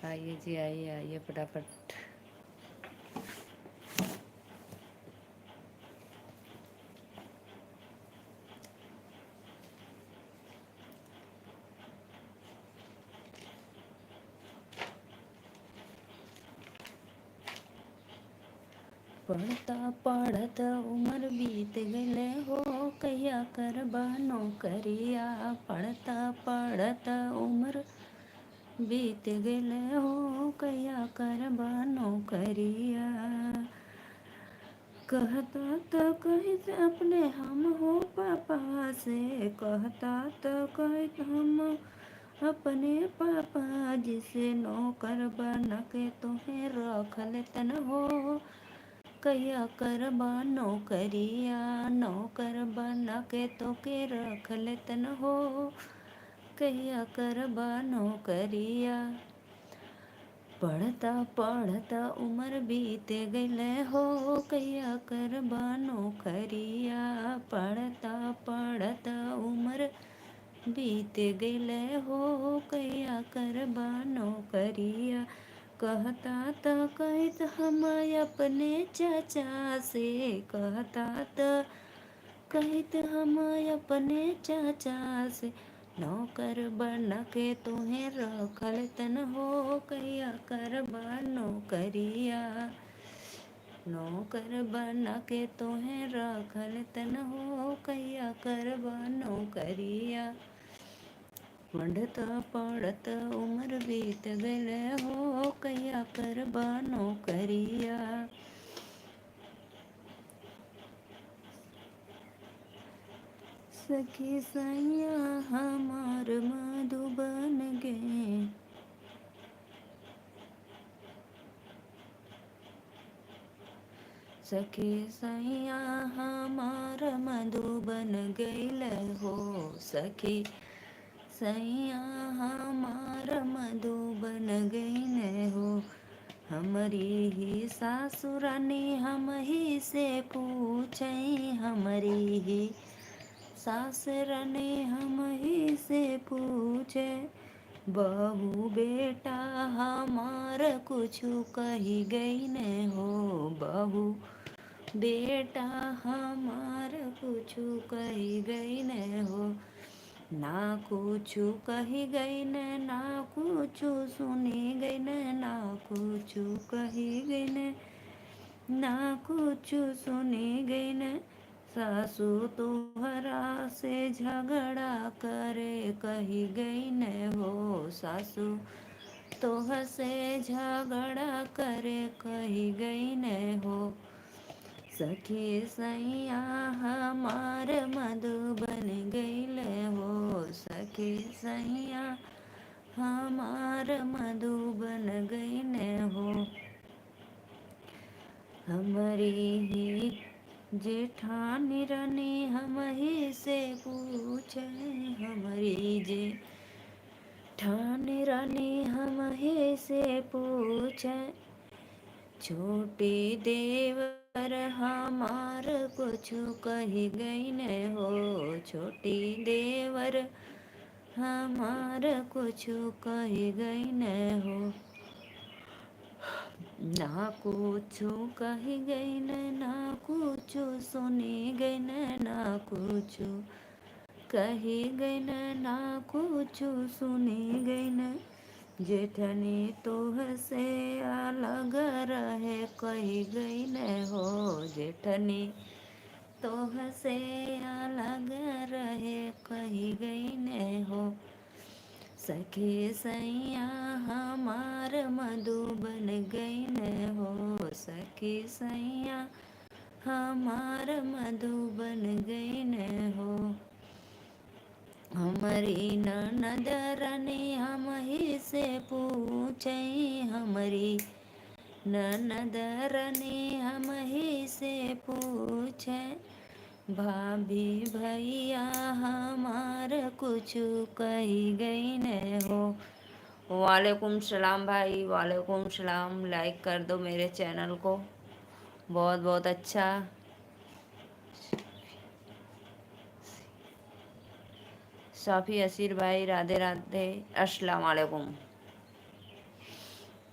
आइए जी, आइए आइए फटाफट। पढ़ता पढ़त उम्र बीत गले हो, कहिया करबा नौकरिया। पढ़ता पढ़त उम्र बीत गले हो, कहिया करबा नौकरिया। कहता तो कहित अपने हम हो पापा से, कहता तो कहित हम अपने पापा जिसे नौकर बन के तुम्हें रख लेतन हो, कहिया करबा नौकरिया। नौकर बन के तो के रख लेतन हो, कहिया करबा नौकरिया। पढ़ता पढ़ता उम्र बीत गले हो, कहिया करबा नौकरिया। पढ़ता पढ़ता उम्र बीत गले हो, कहिया करबा नौकरिया। कहता तो कहित हम अपने चाचा से, कहता तो कहित हम अपने चाचा से, नौकर बन के तुम्हें रखल तन हो, कहिया करबा नौकरिया। नौकर बन के तुम्हें रखल तन हो, कहिया करबा नौकरिया। पढ़त पढ़त उम्र बीत गले हो, कहिया करबा नौकरिया। सखी सैया हमार मधुबन गे, सखी सैया हमार मधुबन गैल हो। सखी सैया हमार मधुबन गैल हो। हमारी ही सासुरानी हम ही से पूछे, हमारी ही सासुरानी हम ही से पूछे। बहू बेटा हमार कुछु कही गई न हो, बहू बेटा हमार कुछु कही गई न हो। ना कुछु कही गई न, ना कुछु सुनी गई न, ना कुछु कही गई न, ना कुछु सुनी गई न। सासू तोहरा से झगड़ा करे कही गई न हो, सासू तोह से झगड़ा करे कही गई न हो। सखी सैया हमार मधुबन गैल हो, सखी सैया हमार मधुबन गैल हो। हमारी ही जेठानी रानी हम ही से पूछे, हमारी जेठानी रानी हम ही से पूछे। छोटे देवर हमार कुछु कही गई न हो, छोटी देवर हमार कुछु कही गई न हो। ना कुछु कही गई न, ना कुछु सुनी गई न, ना कुछु कही गई न, ना कुछु सुनी गई न। जेठनी तोह से अलग रहे कही गई न हो, जेठनी तोह से अलग रहे कही गई न हो। सखी सैया हमार मधुबन गैल हो, सखी सैया हमार मधुबन गैल हो। हमारी ननद रानी हम ही से पूछे, हमारी ननद रानी हम ही से पूछे। भाभी भैया हमार कुछ कही गई न हो। वालेकुम सलाम भाई, वालेकुम सलाम। लाइक कर दो मेरे चैनल को, बहुत बहुत अच्छा। साफ़ी असीर भाई राधे राधे, अस्सलाम वालेकुम।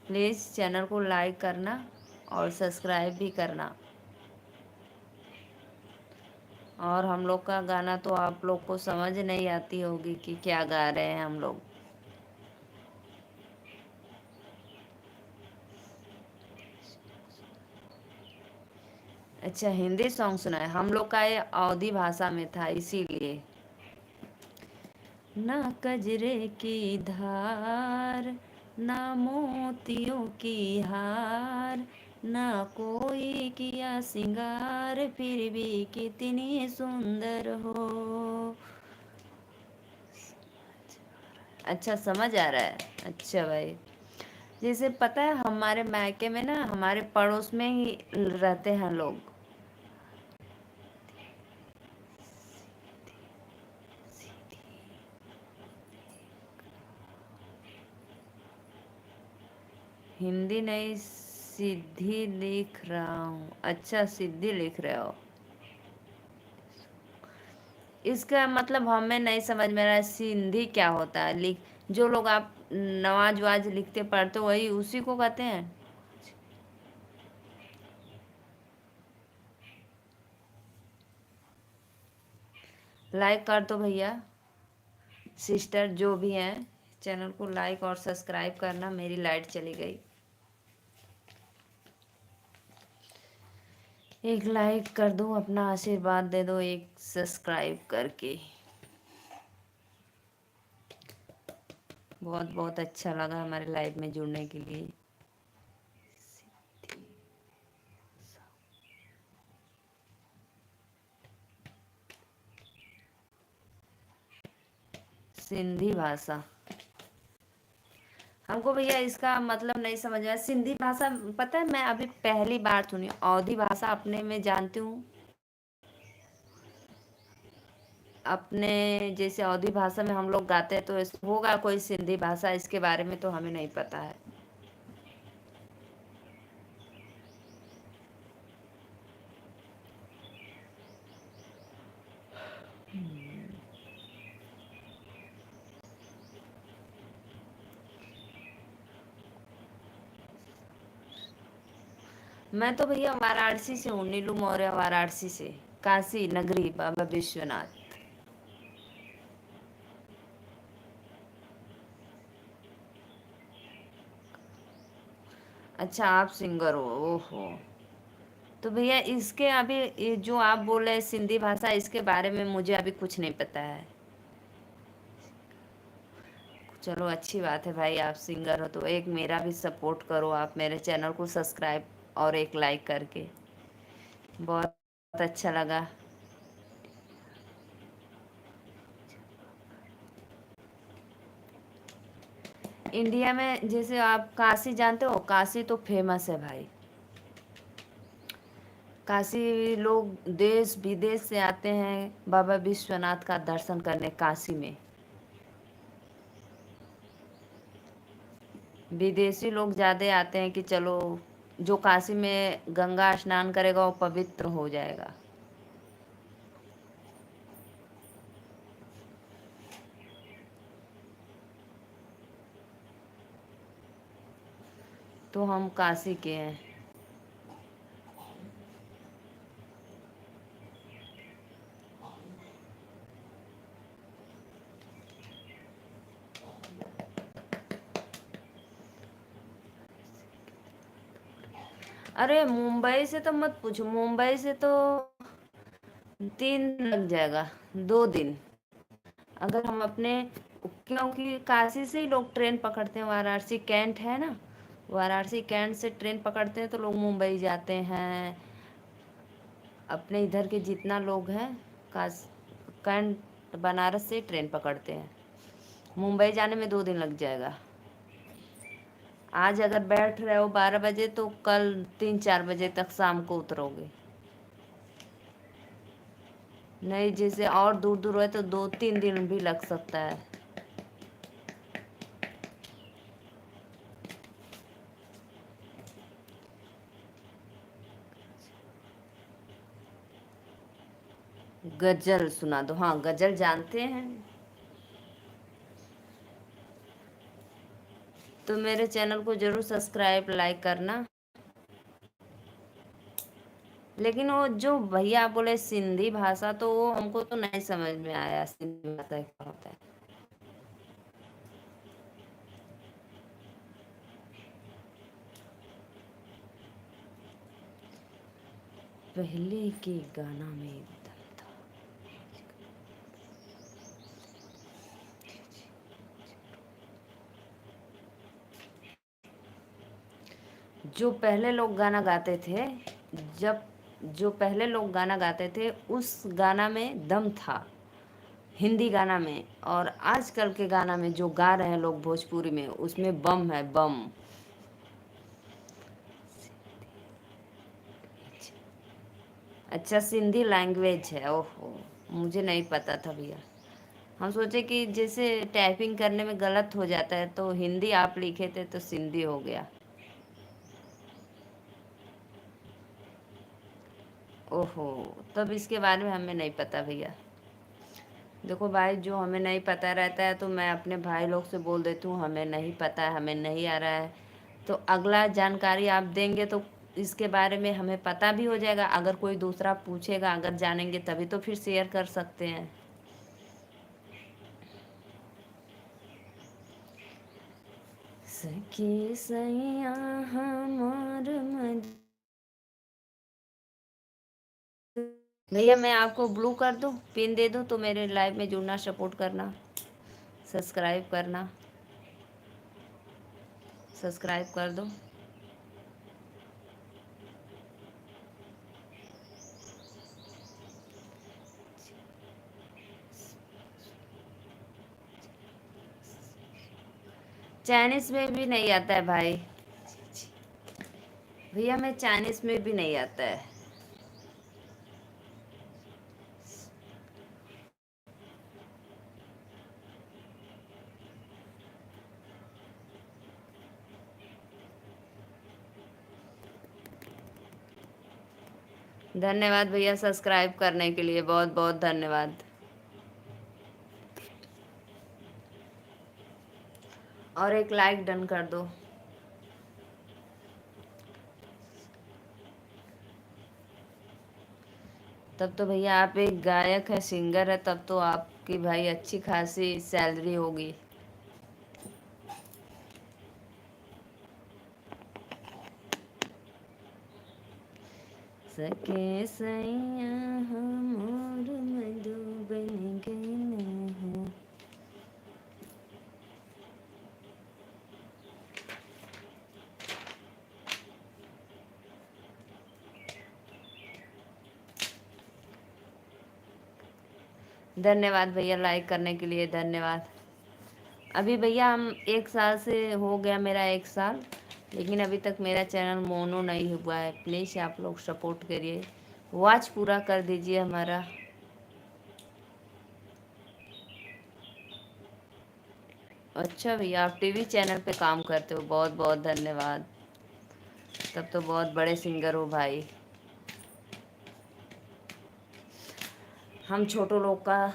प्लीज़ चैनल को लाइक करना और सब्सक्राइब भी करना। और हम लोग का गाना तो आप लोग को समझ नहीं आती होगी कि क्या गा रहे हैं हम लोग। अच्छा, हिंदी सॉन्ग सुना है। हम लोग का ये अवधी भाषा में था इसीलिए। ना कजरे की धार, ना मोतियों की हार, ना कोई किया सिंगार, फिर भी कितनी सुंदर हो। अच्छा, समझ आ रहा है। अच्छा भाई, जैसे पता है हमारे मायके में ना, हमारे पड़ोस में ही रहते हैं लोग। हिंदी नहीं, सिद्धि लिख रहा हूँ। अच्छा, सिद्धि लिख रहे हो। इसका मतलब हमें नहीं समझ में रहा है, सिंधी क्या होता है। लिख, जो लोग आप नवाज वाज लिखते पढ़ते हो, वही उसी को कहते हैं। लाइक कर दो भैया, सिस्टर जो भी हैं। चैनल को लाइक और सब्सक्राइब करना। मेरी लाइट चली गई। एक लाइक कर दो, अपना आशीर्वाद दे दो एक सब्सक्राइब करके। बहुत बहुत अच्छा लगा हमारे लाइव में जुड़ने के लिए। सिंधी भाषा हमको भैया इसका मतलब नहीं समझ आया। सिंधी भाषा पता है, मैं अभी पहली बार सुनी। अवधी भाषा अपने में जानती हूँ, अपने जैसे अवधी भाषा में हम लोग गाते हैं, तो होगा कोई सिंधी भाषा, इसके बारे में तो हमें नहीं पता है। मैं तो भैया वाराणसी से हूँ, नीलू मौर्य, वाराणसी से, काशी नगरी बाबा विश्वनाथ। अच्छा, आप सिंगर हो। ओहो। तो भैया इसके अभी ये जो आप बोल रहे हैं सिंधी भाषा, इसके बारे में मुझे अभी कुछ नहीं पता है। चलो अच्छी बात है भाई, आप सिंगर हो तो एक मेरा भी सपोर्ट करो, आप मेरे चैनल को सब्सक्राइब और एक लाइक करके। बहुत अच्छा लगा। इंडिया में जैसे आप काशी जानते हो, काशी तो फेमस है भाई। काशी लोग देश विदेश से आते हैं बाबा विश्वनाथ का दर्शन करने काशी में। विदेशी लोग ज़्यादा आते हैं कि चलो, जो काशी में गंगा स्नान करेगा वो पवित्र हो जाएगा। तो हम काशी के हैं। अरे मुंबई से तो मत पूछो, मुंबई से तो 3 दिन लग जाएगा, 2 दिन। अगर हम अपने, क्योंकि काशी से ही लोग ट्रेन पकड़ते हैं, वाराणसी कैंट है ना, वाराणसी कैंट से ट्रेन पकड़ते हैं तो लोग मुंबई जाते हैं। अपने इधर के जितना लोग हैं, काश कैंट बनारस से ट्रेन पकड़ते हैं। मुंबई जाने में 2 दिन लग जाएगा। आज अगर बैठ रहे हो 12 बजे, तो कल 3-4 बजे तक शाम को उतरोगे। नहीं, जैसे और दूर दूर है तो 2-3 दिन भी लग सकता है। गजल सुना दो। हाँ, गजल जानते हैं। तो मेरे चैनल को जरूर सब्सक्राइब लाइक करना। लेकिन वो जो भैया आप बोले सिंधी भाषा, तो वो हमको तो नहीं समझ में आया, सिंधी भाषा क्या होता है। पहले के गाना में दम था। जो पहले लोग गाना गाते थे, जब जो पहले लोग गाना गाते थे उस गाना में दम था, हिंदी गाना में। और आजकल के गाना में जो गा रहे हैं लोग भोजपुरी में, उसमें बम है, बम। अच्छा, सिंधी लैंग्वेज है, ओहो, मुझे नहीं पता था भैया। हम सोचे कि जैसे टाइपिंग करने में गलत हो जाता है, तो हिंदी आप लिखे थे तो सिंधी हो गया। ओहो, तब इसके बारे में हमें नहीं पता भैया। देखो भाई, जो हमें नहीं पता रहता है तो मैं अपने भाई लोग से बोल देती हूँ हमें नहीं पता है, हमें नहीं आ रहा है। तो अगला जानकारी आप देंगे तो इसके बारे में हमें पता भी हो जाएगा। अगर कोई दूसरा पूछेगा, अगर जानेंगे तभी तो फिर शेयर कर सकते हैं। सखी सैया हमार मज भैया, मैं आपको ब्लू कर दूँ, पिन दे दूँ, तो मेरे लाइव में जुड़ना, सपोर्ट करना, सब्सक्राइब करना। सब्सक्राइब कर दो। चाइनीज में भी नहीं आता है भाई। भैया, मैं चाइनीज में भी नहीं आता है। धन्यवाद भैया सब्सक्राइब करने के लिए, बहुत बहुत धन्यवाद। और एक लाइक डन कर दो। तब तो भैया आप एक गायक है, सिंगर है, तब तो आपकी भाई अच्छी खासी सैलरी होगी। सके सैया हमर मधुबन गइल है। धन्यवाद भैया लाइक करने के लिए, धन्यवाद। अभी भैया हम 1 साल से हो गया, मेरा 1 साल, लेकिन अभी तक मेरा चैनल मोनो नहीं हुआ है। प्लीज़ आप लोग सपोर्ट करिए, वॉच पूरा कर दीजिए हमारा। अच्छा भैया, आप टीवी चैनल पे काम करते हो, बहुत बहुत धन्यवाद। तब तो बहुत बड़े सिंगर हो भाई। हम छोटों लोग का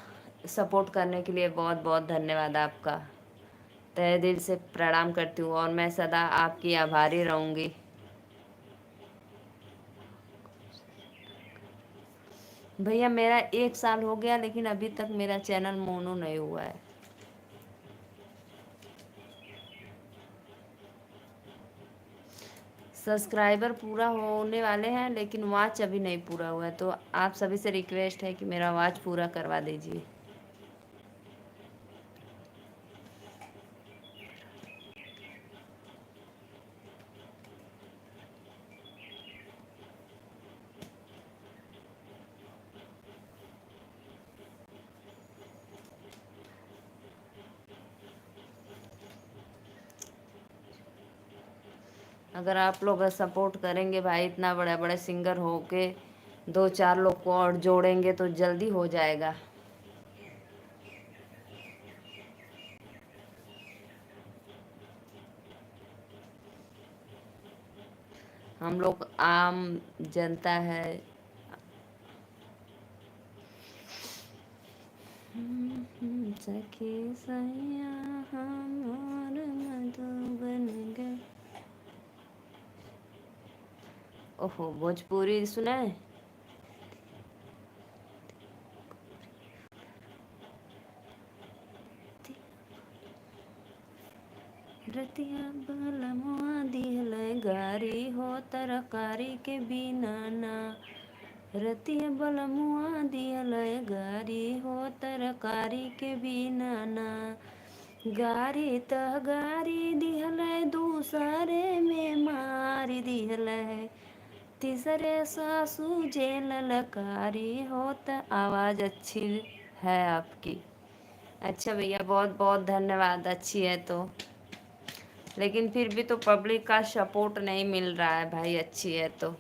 सपोर्ट करने के लिए बहुत बहुत धन्यवाद आपका। तहे दिल से प्रणाम करती हूँ, और मैं सदा आपकी आभारी रहूँगी। भैया मेरा 1 साल हो गया, लेकिन अभी तक मेरा चैनल मोनो नहीं हुआ है। सब्सक्राइबर पूरा होने वाले हैं, लेकिन वॉच अभी नहीं पूरा हुआ है। तो आप सभी से रिक्वेस्ट है कि मेरा वॉच पूरा करवा दीजिए। अगर आप लोग सपोर्ट करेंगे भाई, इतना बड़े बड़े सिंगर हो के 2-4 लोग को और जोड़ेंगे तो जल्दी हो जाएगा। हम लोग आम जनता है। सखी सैया हमर मधुबन ओहो, भोजपुरी सुना है? रतिया बलमुआ दिहल गारी हो तरकारी के बिना ना। रतिया बलमुआ दिहल गारी हो तरकारी के बिना ना। गारी तह गारी दिहल दूसरे में मारी दिहल तीसरे सासू जेल लकारी हो। त आवाज़ अच्छी है आपकी। अच्छा भैया, बहुत बहुत धन्यवाद। अच्छी है तो, लेकिन फिर भी तो पब्लिक का सपोर्ट नहीं मिल रहा है भाई। अच्छी है तो।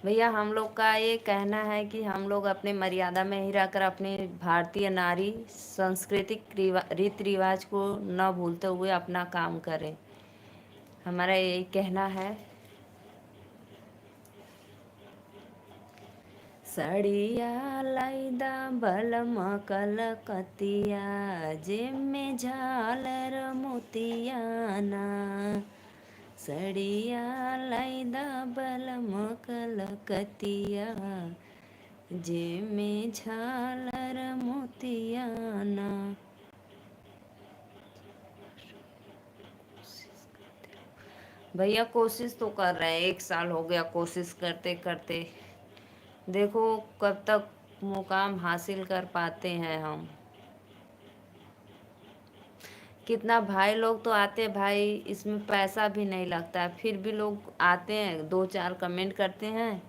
भैया हम लोग का ये कहना है कि हम लोग अपने मर्यादा में ही रहकर अपने भारतीय नारी सांस्कृतिक रीति रिवाज को न भूलते हुए अपना काम करें। हमारा यही कहना है। सड़िया लाइदा बलम कलकतिया जेमे झालर मोतियाना। सड़िया लाइदा बलम कलकतिया जेमे झालर मोतियाना। भैया कोशिश तो कर रहे हैं, 1 साल हो गया कोशिश करते करते। देखो कब तक मुकाम हासिल कर पाते हैं हम। कितना भाई लोग तो आते हैं भाई, इसमें पैसा भी नहीं लगता है, फिर भी लोग आते हैं, 2-4 कमेंट करते हैं,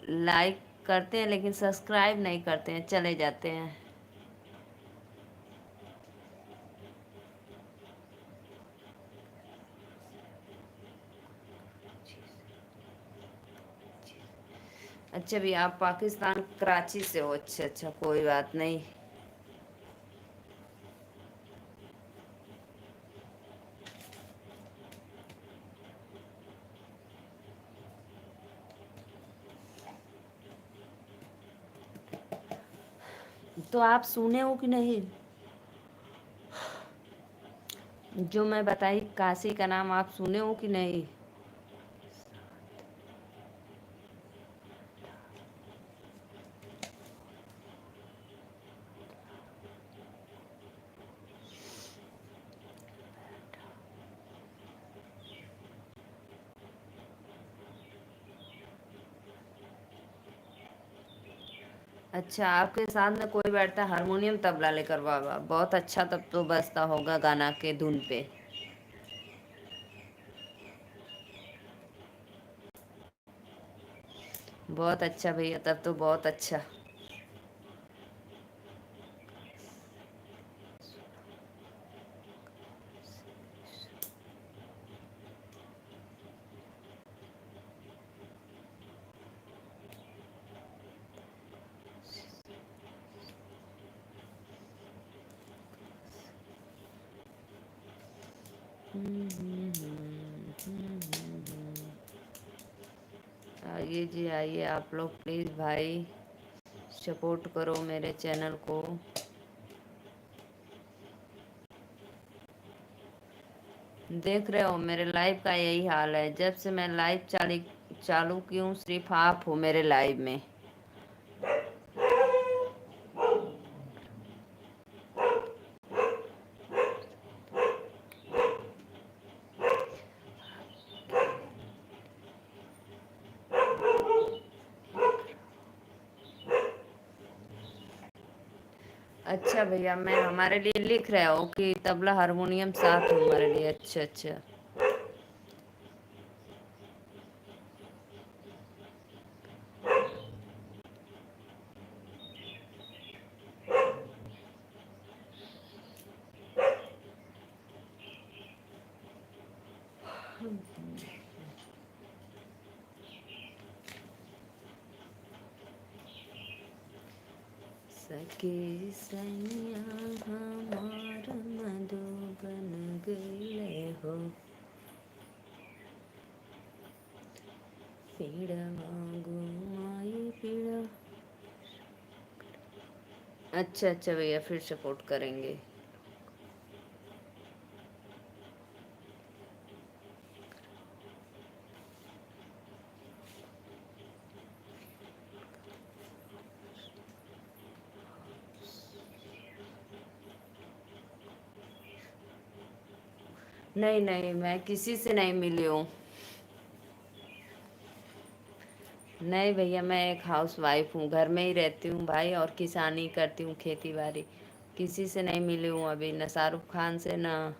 लाइक करते हैं, लेकिन सब्सक्राइब नहीं करते हैं, चले जाते हैं। अच्छा भी आप पाकिस्तान कराची से हो? अच्छा अच्छा, कोई बात नहीं। तो आप सुने हो कि नहीं जो मैं बताई काशी का नाम? आप सुने हो कि नहीं? अच्छा, आपके साथ में कोई बैठता है हारमोनियम तबला लेकर? बाबा बहुत अच्छा, तब तो बजता होगा गाना के धुन पे। बहुत अच्छा भैया, तब तो बहुत अच्छा। आइए जी आइए, आप लोग प्लीज़ भाई सपोर्ट करो मेरे चैनल को। देख रहे हो मेरे लाइव का यही हाल है, जब से मैं लाइव चालू की हूँ सिर्फ आप हो मेरे लाइव में। अच्छा भैया, मैं हमारे लिए लिख रहा हूँ कि तबला हारमोनियम साथ हो हमारे लिए। अच्छा अच्छा। सके सैया हमार मधुबन गईले हो। पीड़वा घुमाई अच्छा अच्छा भैया, फिर सपोर्ट करेंगे। नहीं नहीं, मैं किसी से नहीं मिली हूँ। नहीं भैया, मैं एक हाउस वाइफ हूँ, घर में ही रहती हूँ भाई, और किसानी करती हूँ, खेती बाड़ी। किसी से नहीं मिली हूँ अभी, न शाहरुख खान से, न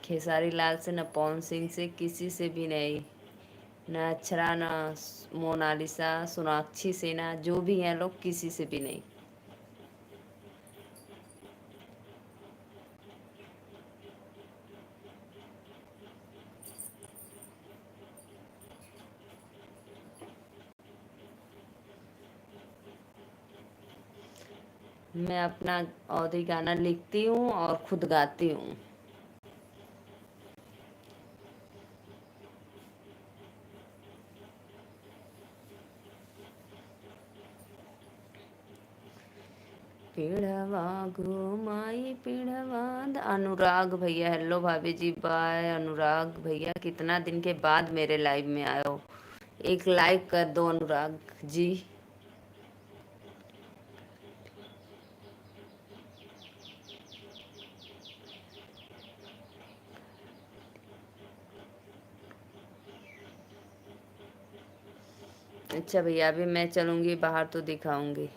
खेसारी लाल से, न पवन सिंह से, किसी से भी नहीं। न अक्षरा, न मोनालिसा, सोनाक्षी सिन्हा, जो भी हैं लोग, किसी से भी नहीं। मैं अपना और ही गाना लिखती हूँ और खुद गाती हूँ। पीढ़वा घुमाई पीढ़वा अनुराग भैया, हेलो भाभी जी, बाय। अनुराग भैया, कितना दिन के बाद मेरे लाइव में आए हो, एक लाइक कर दो अनुराग जी। अच्छा भैया, अभी मैं चलूंगी बाहर तो दिखाऊंगी।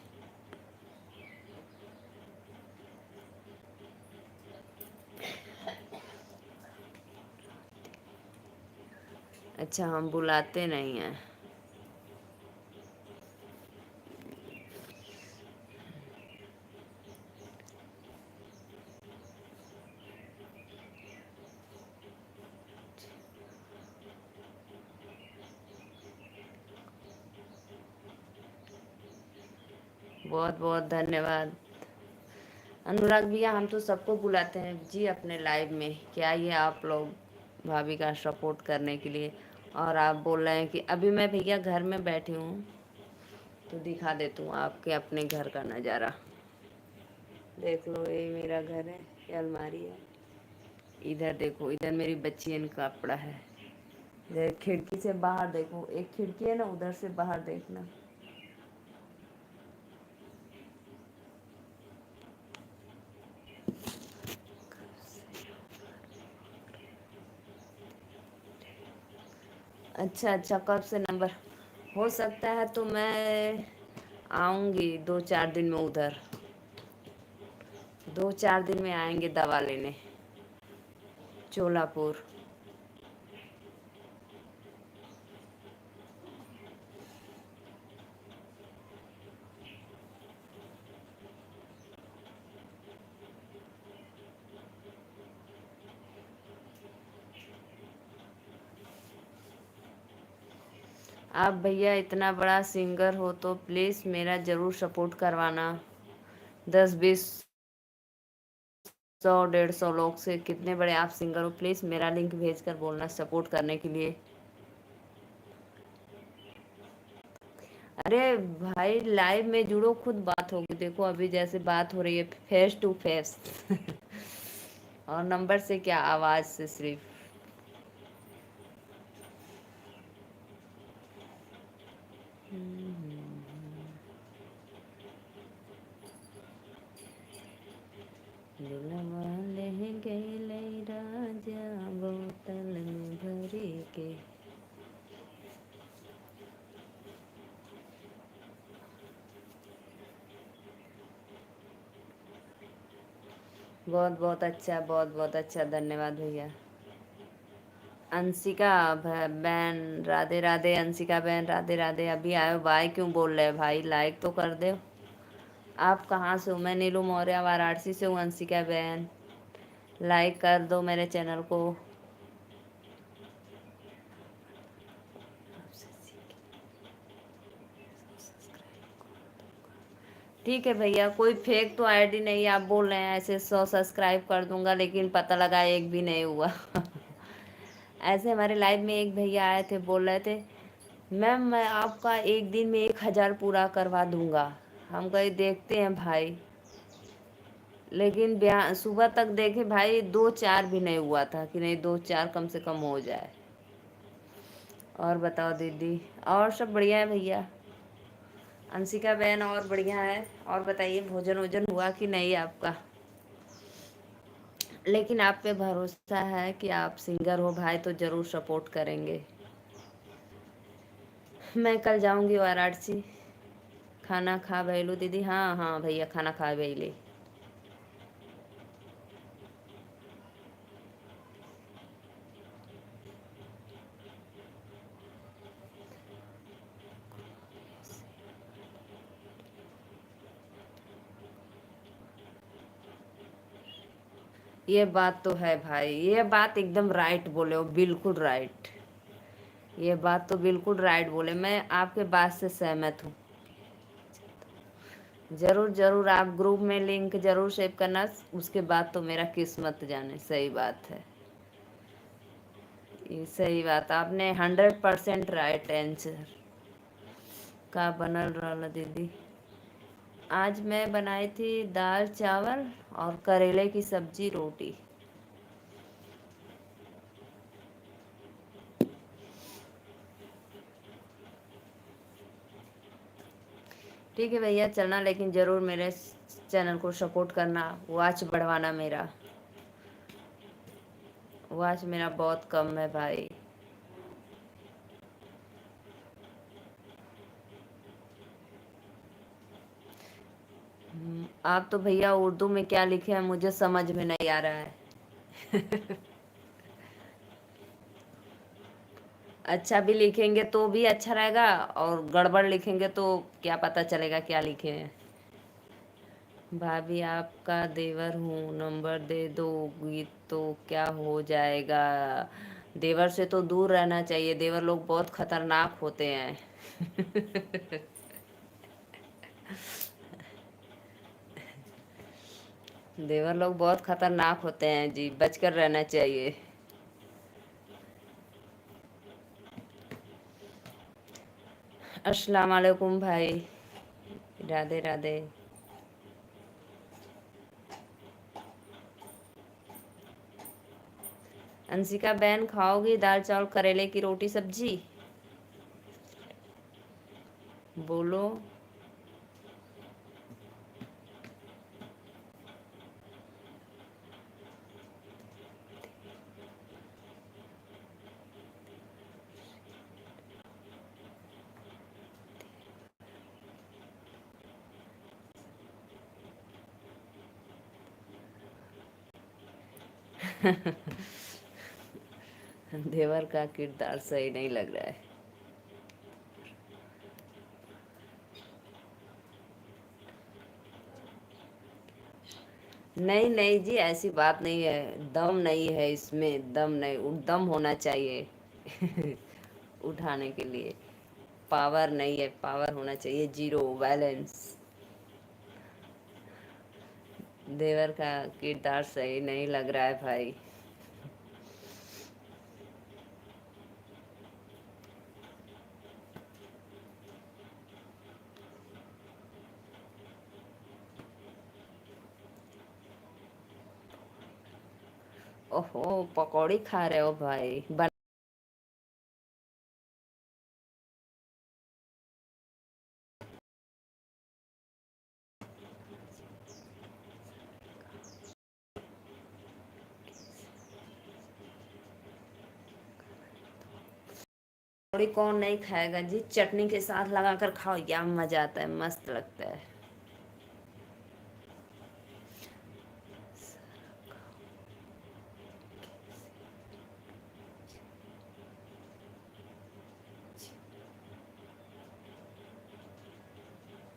अच्छा, हम बुलाते नहीं हैं। बहुत बहुत धन्यवाद अनुराग भैया, हम तो सबको बुलाते हैं जी अपने लाइव में, क्या ये आप लोग भाभी का सपोर्ट करने के लिए। और आप बोल रहे हैं कि अभी मैं भैया घर में बैठी हूँ, तो दिखा देती हूँ आपके अपने घर का नज़ारा। देख लो, ये मेरा घर है, ये अलमारी है। इधर देखो, इधर मेरी बच्चियन का कपड़ा है। इधर खिड़की से बाहर देखो, एक खिड़की है ना, उधर से बाहर देखना। अच्छा अच्छा, कब से नंबर? हो सकता है तो मैं आऊँगी 2-4 दिन में उधर। 2-4 दिन में आएंगे दवा लेने, चोलापुर। आप भैया इतना बड़ा सिंगर हो तो प्लीज़ मेरा ज़रूर सपोर्ट करवाना। 10-20, 100-150 लोग से, कितने बड़े आप सिंगर हो, प्लीज़ मेरा लिंक भेज कर बोलना सपोर्ट करने के लिए। अरे भाई, लाइव में जुड़ो, खुद बात होगी, देखो अभी जैसे बात हो रही है, फेस टू फेस। और नंबर से क्या, आवाज़ से सिर्फ। दिलवा ले गइले राजा, बोतल में भरी के। बहुत बहुत अच्छा, बहुत बहुत अच्छा, धन्यवाद भैया। अंशिका बहन, राधे राधे। अंशिका बहन, राधे राधे। अभी आयो, बाय क्यों बोल रहे भाई, लाइक तो कर दो। आप कहाँ से हो? मैं नीलू मौर्य, वाराणसी से हूँ। अंशिका बहन, लाइक कर दो मेरे चैनल को। ठीक है भैया, कोई फेक तो आईडी नहीं, आप बोल रहे हैं ऐसे 100 सब्सक्राइब कर दूंगा, लेकिन पता लगा एक भी नहीं हुआ। ऐसे हमारे लाइव में एक भैया आए थे, बोल रहे थे मैम मैं आपका एक दिन में 1000 पूरा करवा दूंगा। हम कहीं देखते हैं भाई। लेकिन सुबह तक देखे भाई 2-4 भी नहीं हुआ था कि नहीं 2-4 कम से कम हो जाए। और बताओ दीदी। और सब बढ़िया है भैया। अंशिका बहन और बढ़िया है। और बताइए भोजन वोजन हुआ कि नहीं आपका। लेकिन आप पे भरोसा है कि आप सिंगर हो भाई, तो जरूर सपोर्ट करेंगे। मैं कल जाऊंगी वाराणसी। खाना खा भैलू दीदी। हाँ हाँ भैया खाना खा भैले। ये बात तो है भाई, ये बात एकदम राइट बोले हो, बिल्कुल राइट। ये बात तो बिल्कुल राइट बोले, मैं आपके बात से सहमत हूँ। जरूर जरूर आप ग्रुप में लिंक जरूर सेव करना, उसके बाद तो मेरा किस्मत जाने। सही बात है। ये सही बात आपने 100% राइट आंसर का बनल रहा दीदी। आज मैं बनाई थी दाल चावल और करेले की सब्जी रोटी। ठीक है भैया चलना, लेकिन ज़रूर मेरे चैनल को सपोर्ट करना। वॉच बढ़वाना मेरा। वॉच मेरा बहुत कम है भाई। आप तो भैया उर्दू में क्या लिखे हैं मुझे समझ में नहीं आ रहा है। अच्छा भी लिखेंगे तो भी अच्छा रहेगा, और गड़बड़ लिखेंगे तो क्या पता चलेगा क्या लिखे हैं। भाभी आपका देवर हूँ, नंबर दे दोगी तो क्या हो जाएगा। देवर से तो दूर रहना चाहिए, देवर लोग बहुत खतरनाक होते हैं। देवर लोग बहुत खतरनाक होते हैं जी, बचकर रहना चाहिए। अस्सलाम वालेकुम भाई। राधे राधे। अंशिका बहन खाओगी दाल चावल करेले की रोटी सब्जी। बोलो। देवर का किरदार सही नहीं लग रहा है। नहीं नहीं जी, ऐसी बात नहीं है, दम नहीं है इसमें, दम नहीं, दम होना चाहिए। उठाने के लिए पावर नहीं है, पावर होना चाहिए, जीरो बैलेंस। देवर का किरदार सही नहीं लग रहा है भाई। ओहो पकौड़ी खा रहे हो भाई। पकौड़ी कौन नहीं खाएगा जी, चटनी के साथ लगाकर खाओ, क्या मजा आता है, मस्त लगता है।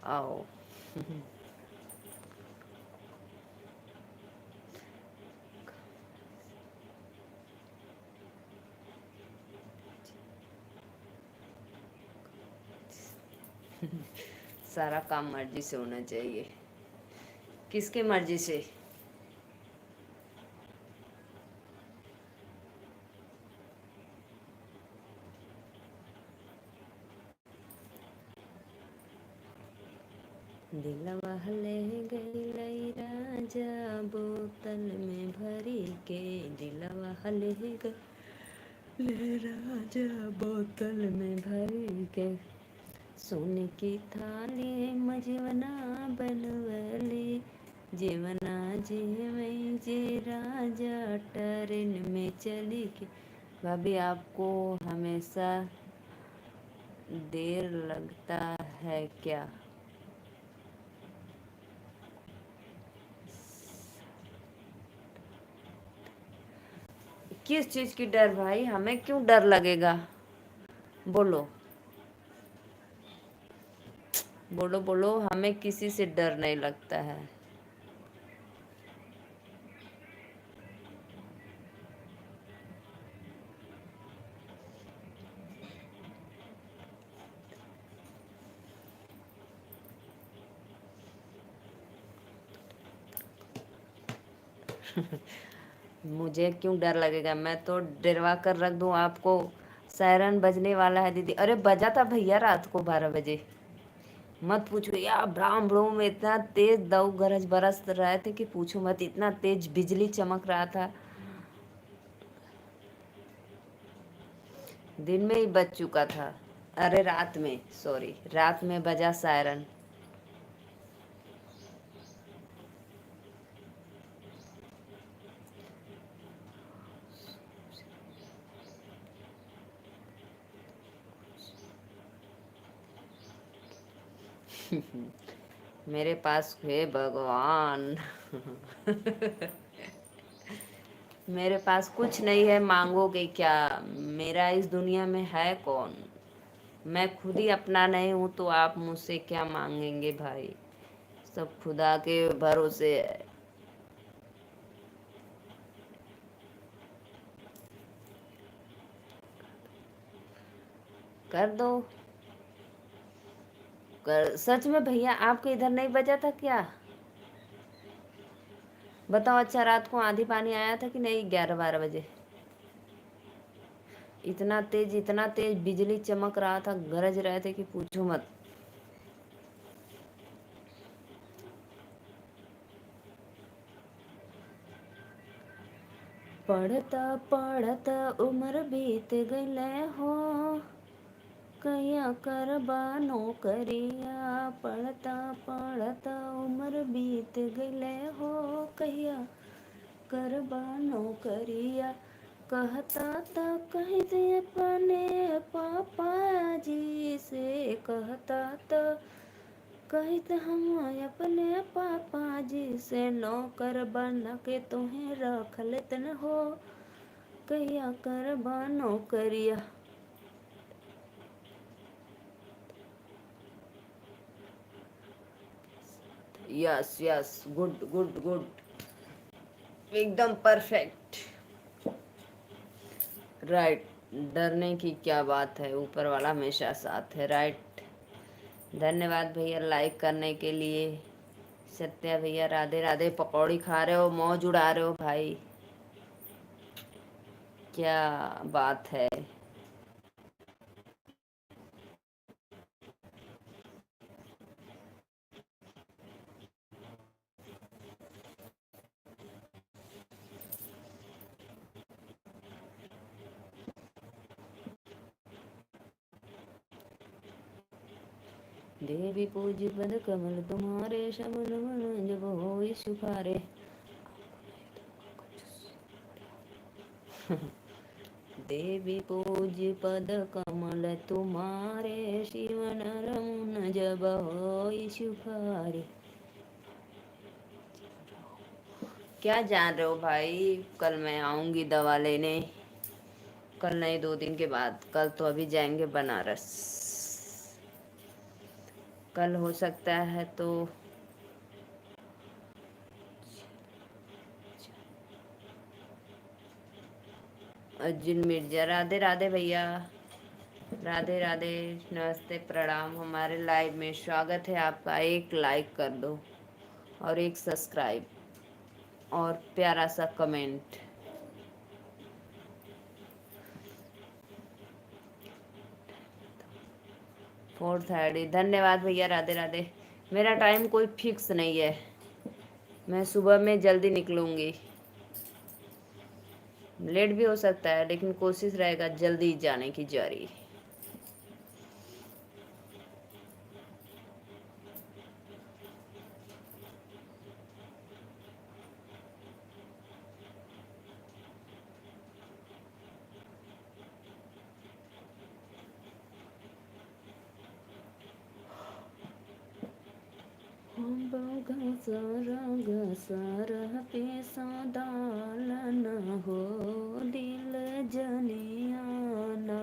आओ। सारा काम मर्जी से होना चाहिए। किसके मर्जी से। दिलवा ले गई राजा बोतल में भरी के, दिलवा ले गई राजा बोतल में भरी के, सोने की थाली मजवना बनवली, जीवना जीवई जे राजा ट्रेन में चली के। भाभी आपको हमेशा देर लगता है क्या? किस चीज की डर भाई? हमें क्यों डर लगेगा? बोलो बोलो बोलो, हमें किसी से डर नहीं लगता है। मुझे क्यों डर लगेगा? मैं तो डरवा कर रख दूं आपको। सायरन बजने वाला है दीदी। अरे बजा था भैया रात को 12 बजे। मत पूछो यार, ब्राह्म ब्रूम में इतना तेज दव गरज बरस रहे थे कि पूछो मत, इतना तेज बिजली चमक रहा था। दिन में ही बज चुका था। अरे रात में, सॉरी, रात में बजा सायरन। मेरे पास है भगवान। मेरे पास कुछ नहीं है, मांगोगे क्या? मेरा इस दुनिया में है कौन? मैं खुद ही अपना नहीं हूँ तो आप मुझसे क्या मांगेंगे भाई? सब खुदा के भरोसे है। कर दो। सच में भैया आपके इधर नहीं बजा था क्या? बताओ। अच्छा रात को आंधी पानी आया था कि नहीं? 11-12 बजे इतना तेज बिजली चमक रहा था, गरज रहे थे कि पूछो मत। पढ़ता पढ़ता उम्र बीत गईले हो, कया करबा नौकरिया। पढ़ता पढ़ता उम्र बीत गईले हो, कहिया करबा नौकरिया। कहता था कह दे अपने पापा जी से, कहता था कहित हम अपने पापा जी से, नौकर बन के तुम्हें रख लेतन हो, कहिया करबा नौकरिया। Yes yes, good good good, एकदम परफेक्ट, राइट। डरने की क्या बात है, ऊपर वाला हमेशा साथ है, राइट। धन्यवाद भैया लाइक करने के लिए। सत्या भैया राधे राधे। पकौड़ी खा रहे हो, मौज उड़ा रहे हो भाई, क्या बात है। देवी पूज पद कमल तुम्हारे, शमन मन जब हो सुखारे। देवी पूज पद कमल तुम्हारे, शिवन रमुन जब हो सुखारे। क्या जान रहे हो भाई? कल मैं आऊंगी दवा लेने। कल नहीं, 2 दिन के बाद। कल तो अभी जाएंगे बनारस। कल हो सकता है तो। अर्जुन मिर्जा राधे राधे भैया, राधे राधे, नमस्ते प्रणाम। हमारे लाइव में स्वागत है आपका। एक लाइक कर दो और एक सब्सक्राइब और प्यारा सा कमेंट। 4:30। धन्यवाद भैया, राधे राधे। मेरा टाइम कोई फिक्स नहीं है, मैं सुबह में जल्दी निकलूँगी, लेट भी हो सकता है लेकिन कोशिश रहेगा जल्दी जाने की जारी। हो दिल जनियाना।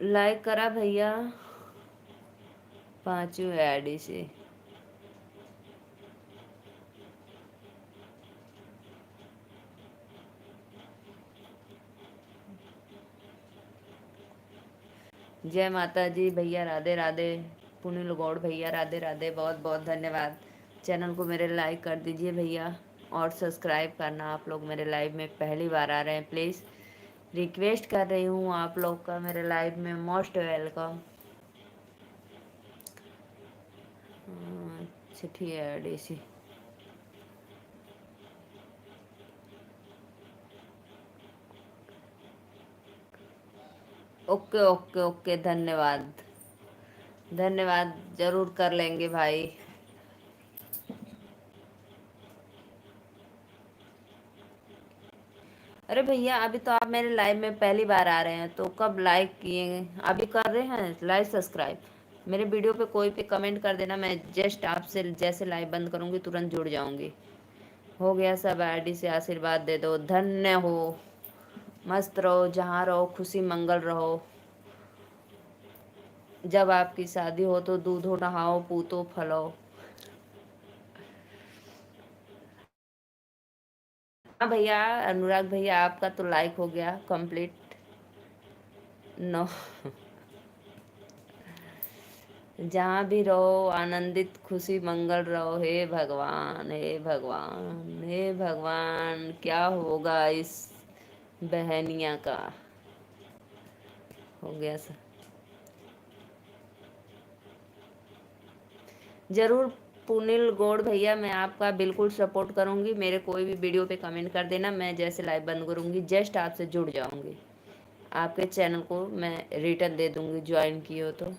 लाइक करा भैया, पांचों आईडी से। जय माता जी भैया, राधे राधे। पुनील गौड़ भैया राधे राधे, बहुत बहुत धन्यवाद। चैनल को मेरे लाइक कर दीजिए भैया, और सब्सक्राइब करना। आप लोग मेरे लाइव में पहली बार आ रहे हैं, प्लीज़ रिक्वेस्ट कर रही हूँ आप लोग का मेरे लाइव में मोस्ट वेलकम। छठी है सी। ओके ओके ओके, धन्यवाद धन्यवाद, ज़रूर कर लेंगे भाई। अरे भैया, अभी तो आप मेरे लाइव में पहली बार आ रहे हैं, तो कब लाइक किए? अभी कर रहे हैं लाइक सब्सक्राइब। मेरे वीडियो पे कोई पे कमेंट कर देना, मैं जस्ट आपसे जैसे लाइव बंद करूँगी तुरंत जुड़ जाऊँगी। हो गया सब, आईडी से आशीर्वाद दे दो। धन्य हो, मस्त रहो, जहाँ रहो खुशी मंगल रहो। जब आपकी शादी हो तो दूधो नहाओ, पूतो फलो। हाँ भैया, अनुराग भैया आपका तो लाइक हो गया कंप्लीट। नो, जहाँ भी रहो आनंदित खुशी मंगल रहो। हे भगवान, हे भगवान, हे भगवान, क्या होगा इस बहनिया का। हो गया सर, जरूर पुनील गौड़ भैया, मैं आपका बिल्कुल सपोर्ट करूंगी। मेरे कोई भी वीडियो पे कमेंट कर देना, मैं जैसे लाइव बंद करूंगी जस्ट आपसे जुड़ जाऊंगी। आपके चैनल को मैं रिटर्न दे दूंगी ज्वाइन की हो तो।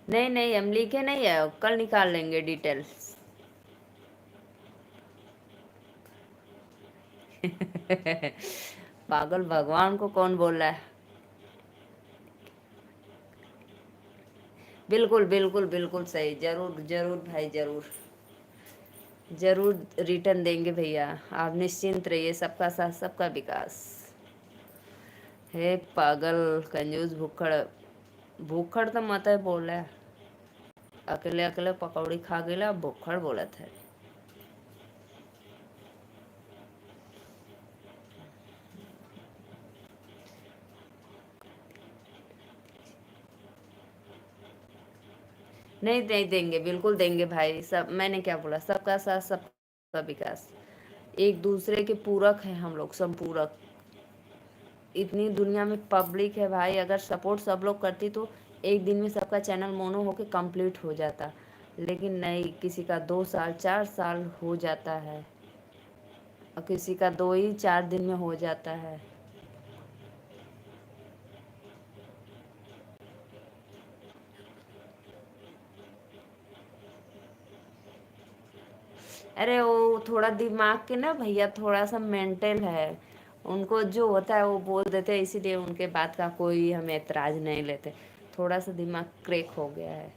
नहीं नहीं, हम लिखे नहीं है, कल निकाल लेंगे डिटेल्स। पागल, भगवान को कौन बोल रहा है? बिल्कुल बिल्कुल बिल्कुल सही, जरूर जरूर भाई, जरूर जरूर रिटर्न देंगे भैया, आप निश्चिंत रहिए। सबका साथ सबका विकास। हे पागल कंजूस भूखड़, भूखड़ तो मत है बोल रहा है। अकेले अकेले पकौड़ी खा गेला, भूखड़ बोलत है। नहीं नहीं देंगे, बिल्कुल देंगे भाई। सब, मैंने क्या बोला, सबका साथ सबका विकास। एक दूसरे के पूरक हैं हम लोग, संपूरक। इतनी दुनिया में पब्लिक है भाई, अगर सपोर्ट सब लोग करती तो एक दिन में सबका चैनल मोनो होके कंप्लीट हो जाता। लेकिन नहीं, किसी का 2 साल 4 साल हो जाता है, और किसी का 2 ही 4 दिन में हो जाता है। अरे वो थोड़ा दिमाग के ना भैया, थोड़ा सा मेंटल है। उनको जो होता है वो बोल देते हैं, इसीलिए उनके बात का कोई हम एतराज नहीं लेते। थोड़ा सा दिमाग क्रैक हो गया है,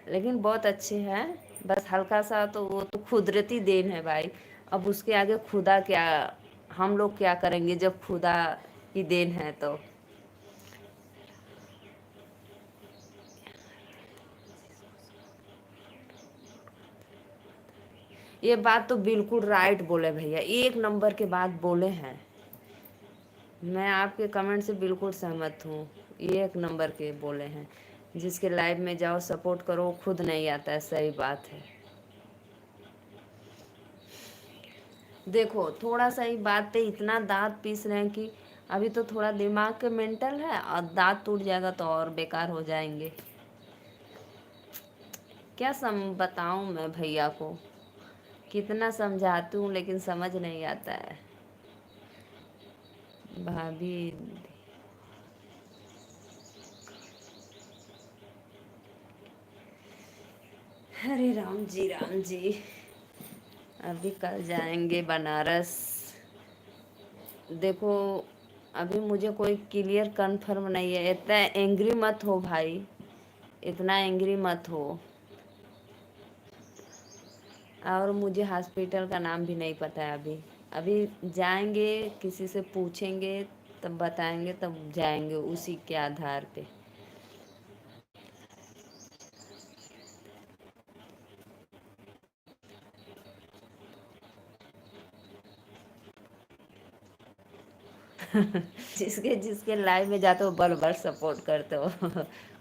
लेकिन बहुत अच्छे हैं। बस हल्का सा, तो वो तो कुदरती देन है भाई। अब उसके आगे खुदा क्या, हम लोग क्या करेंगे जब खुदा की देन है तो। ये बात तो बिल्कुल राइट बोले भैया, एक नंबर के बात बोले हैं। मैं आपके कमेंट से बिल्कुल सहमत हूँ। ये एक नंबर के बोले हैं। जिसके लाइव में जाओ सपोर्ट करो, खुद नहीं आता है, सही बात है। देखो थोड़ा सा ही बात पे इतना दांत पीस रहे हैं कि अभी तो थोड़ा दिमाग के मेंटल है, और दांत टूट जाएगा तो और बेकार हो जाएंगे। क्या बताऊं मैं भैया को, कितना समझाती हूँ लेकिन समझ नहीं आता है। भाभी, अरे राम जी राम जी, अभी कल जाएंगे बनारस। देखो अभी मुझे कोई क्लियर कंफर्म नहीं है। इतना एंग्री मत हो भाई, इतना एंग्री मत हो। और मुझे हॉस्पिटल का नाम भी नहीं पता है अभी। अभी जाएंगे, किसी से पूछेंगे, तब बताएंगे, तब जाएंगे उसी के आधार पे। जिसके जिसके लाइव में जाते हो बल बल सपोर्ट करते हो।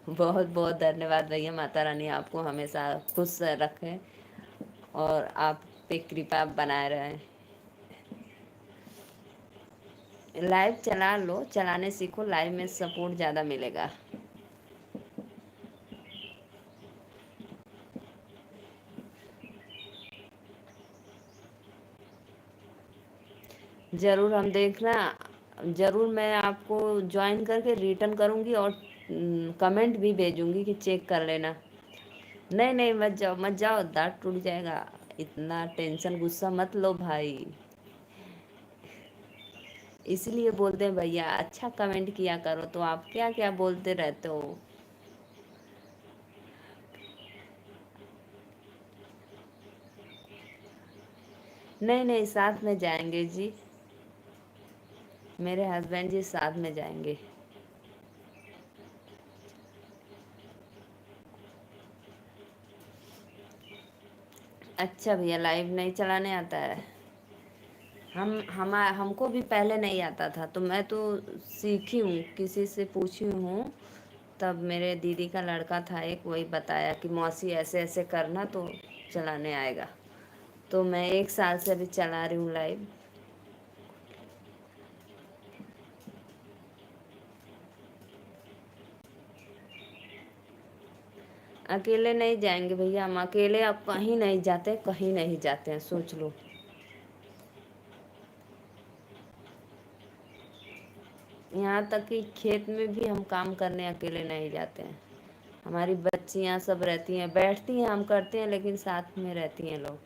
बहुत बहुत धन्यवाद भैया। माता रानी आपको हमेशा खुश रखे और आप पे कृपा बनाए रहें। लाइव चला लो, चलाने सीखो, लाइव में सपोर्ट ज़्यादा मिलेगा। ज़रूर, हम देखना, ज़रूर मैं आपको ज्वाइन करके रिटर्न करूँगी और कमेंट भी भेजूँगी कि चेक कर लेना। नहीं नहीं, मत जाओ मत जाओ, दांत टूट जाएगा। इतना टेंशन गुस्सा मत लो भाई। इसलिए बोलते हैं भैया अच्छा कमेंट किया करो, तो आप क्या क्या बोलते रहते हो। नहीं नहीं, साथ में जाएंगे जी, मेरे हस्बैंड जी साथ में जाएंगे। अच्छा भैया, लाइव नहीं चलाने आता है। हमको भी पहले नहीं आता था, तो मैं तो सीखी हूँ, किसी से पूछी हूँ। तब मेरे दीदी का लड़का था एक, वही बताया कि मौसी ऐसे ऐसे करना तो चलाने आएगा। तो मैं 1 साल से अभी चला रही हूँ लाइव। अकेले नहीं जाएंगे भैया, हम अकेले अब कहीं नहीं जाते, कहीं नहीं जाते हैं, सोच लो। यहाँ तक कि खेत में भी हम काम करने अकेले नहीं जाते हैं। हमारी बच्चियाँ सब रहती हैं, बैठती हैं, हम करते हैं, लेकिन साथ में रहती हैं लोग।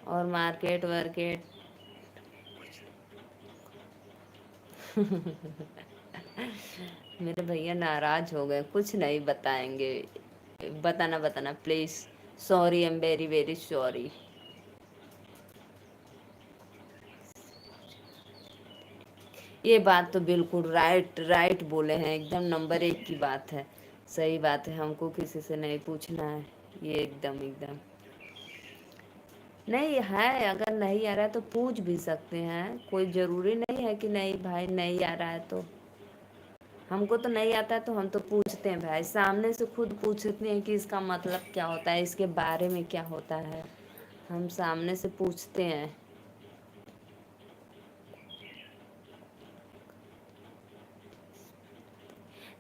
और मार्केट वार्केट। मेरे भैया नाराज हो गए, कुछ नहीं बताएंगे। बताना बताना please. Sorry, I am very very sorry. ये बात तो बिल्कुल राइट राइट बोले हैं, एकदम नंबर 1 की बात है। सही बात है, हमको किसी से नहीं पूछना है। ये एकदम एकदम नहीं है। अगर नहीं आ रहा है तो पूछ भी सकते हैं, कोई ज़रूरी नहीं है कि नहीं भाई नहीं आ रहा है तो। हमको तो नहीं आता है तो हम तो पूछते हैं भाई, सामने से खुद पूछते हैं कि इसका मतलब क्या होता है, इसके बारे में क्या होता है। हम सामने से पूछते हैं।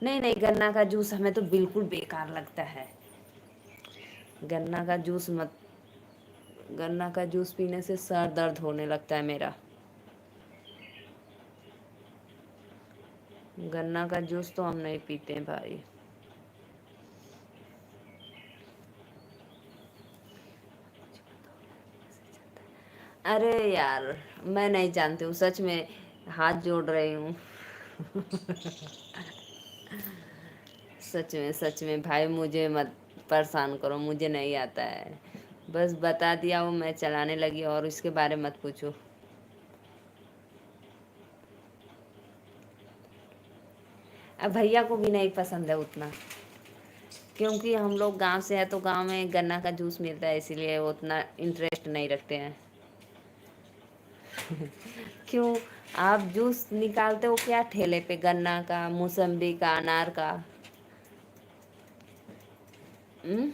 नहीं नहीं, गन्ना का जूस हमें तो बिल्कुल बेकार लगता है। गन्ना का जूस मत, गन्ना का जूस पीने से सर दर्द होने लगता है मेरा। गन्ना का जूस तो हम नहीं पीते हैं भाई। अरे यार, मैं नहीं जानती हूँ सच में, हाथ जोड़ रही हूँ। सच में भाई, मुझे मत परेशान करो, मुझे नहीं आता है। बस बता दिया वो, मैं चलाने लगी, और इसके बारे में मत पूछो। अब भैया को भी नहीं पसंद है उतना, क्योंकि हम लोग गांव से है, तो गांव में गन्ना का जूस मिलता है, इसीलिए वो उतना इंटरेस्ट नहीं रखते हैं। क्यों, आप जूस निकालते हो क्या ठेले पे, गन्ना का, मौसम्बी का, अनार का? हम्म?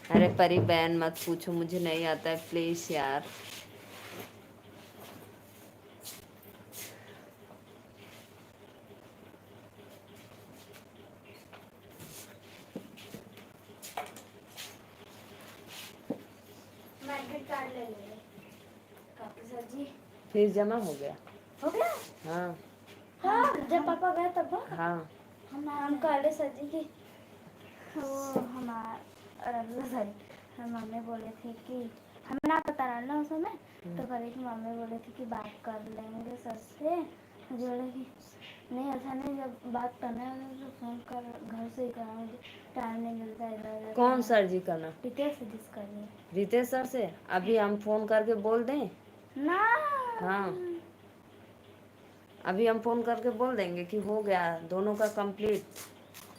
अरे परी बहन मत पूछो, मुझे नहीं आता है प्लीज यार। कार्ड ले लेंगे। सर जी फीस जमा हो गया? हो गया? हाँ हाँ, जब पापा गए तब। हाँ हम काले सर जी की वो हमारे सॉरी हम मम्मी बोले थे कि हमें ना पता रहा ना उस समय, तो कल की मम्मी बोले थे कि बात कर लेंगे सर से। मुझे बोले कि नहीं ऐसा नहीं, जब बात करना है तो फोन कर घर से ही करना, मुझे टाइम नहीं मिलता इधर। कौन सर जी का नाम? रितेश से जिस करनी रितेश सर से अभी हम फोन करके बोल दें? ना। हाँ अभी हम फोन करके बोल देंगे कि हो गया दोनों का कंप्लीट।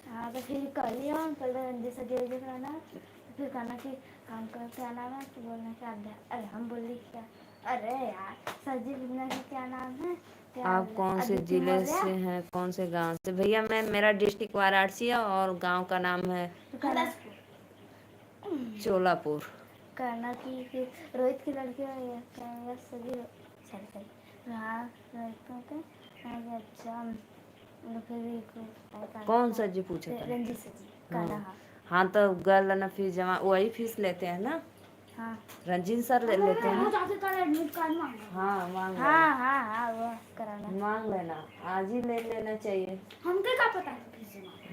हाँ तो फिर कर लिया हम पहले रंजी से जे करना, तो फिर कहना कि हम का क्या नाम है, तो बोलना क्या अरे हम बोली क्या, अरे यार सर जी बोलना कि क्या नाम है, क्या आप कौन से जिले से हैं, कौन से गांव से? भैया मैं मेरा डिस्ट्रिक्ट वाराणसी है और गांव का नाम है चोलापुर। कहना कि फिर रोहित की लड़की सर जी सॉरी सॉरी हाँ रोहित के अच्छा फिर कौन सर जी पूछा था? रंजीत सर जी कहना। हाँ हाँ तो गर्ल ना फीस जमा वही फीस लेते हैं ना? हाँ रंजीत सर लेते हैं। एडमिट कार्ड मांग हाँ मांग हाँ हाँ हाँ वो कराना मांग लेना, आज ही ले लेना चाहिए। हमको क्या पता है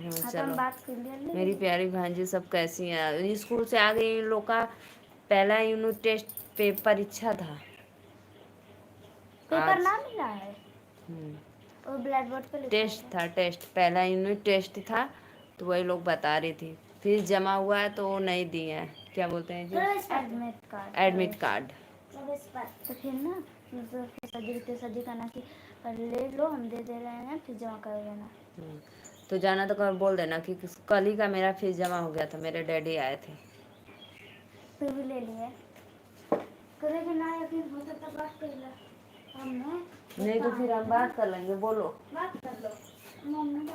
हाँ तो चलो। हम बात कर लिया। मेरी प्यारी भांजी सब कैसी हैं? स्कूल से आ गई। इन लोग का पहला यूनिट टेस्ट परीक्षा था पेपर आज। ना मिला है और ब्लैक बोर्ड पे लिखा टेस्ट है। था, टेस्ट पहला यूनिट टेस्ट था, तो वही लोग बता रही थी। फीस जमा हुआ है तो वो नहीं दिए हैं, क्या बोलते हैं जी, एडमिट कार्ड। Admit card. तो फिर ना सजी कहना कि ले लो हम दे दे रहे हैं फिर जमा कर देना। तो जाना तो कल बोल देना कि कल ही का मेरा फीस जमा हो गया था, मेरे डैडी आए थे। फिर भी ले लिए करेगी ना, यकीन हो सकता बात कर ले हमने, नहीं तो फिर हम बात कर लेंगे, बोलो बात कर लो। मम्मी का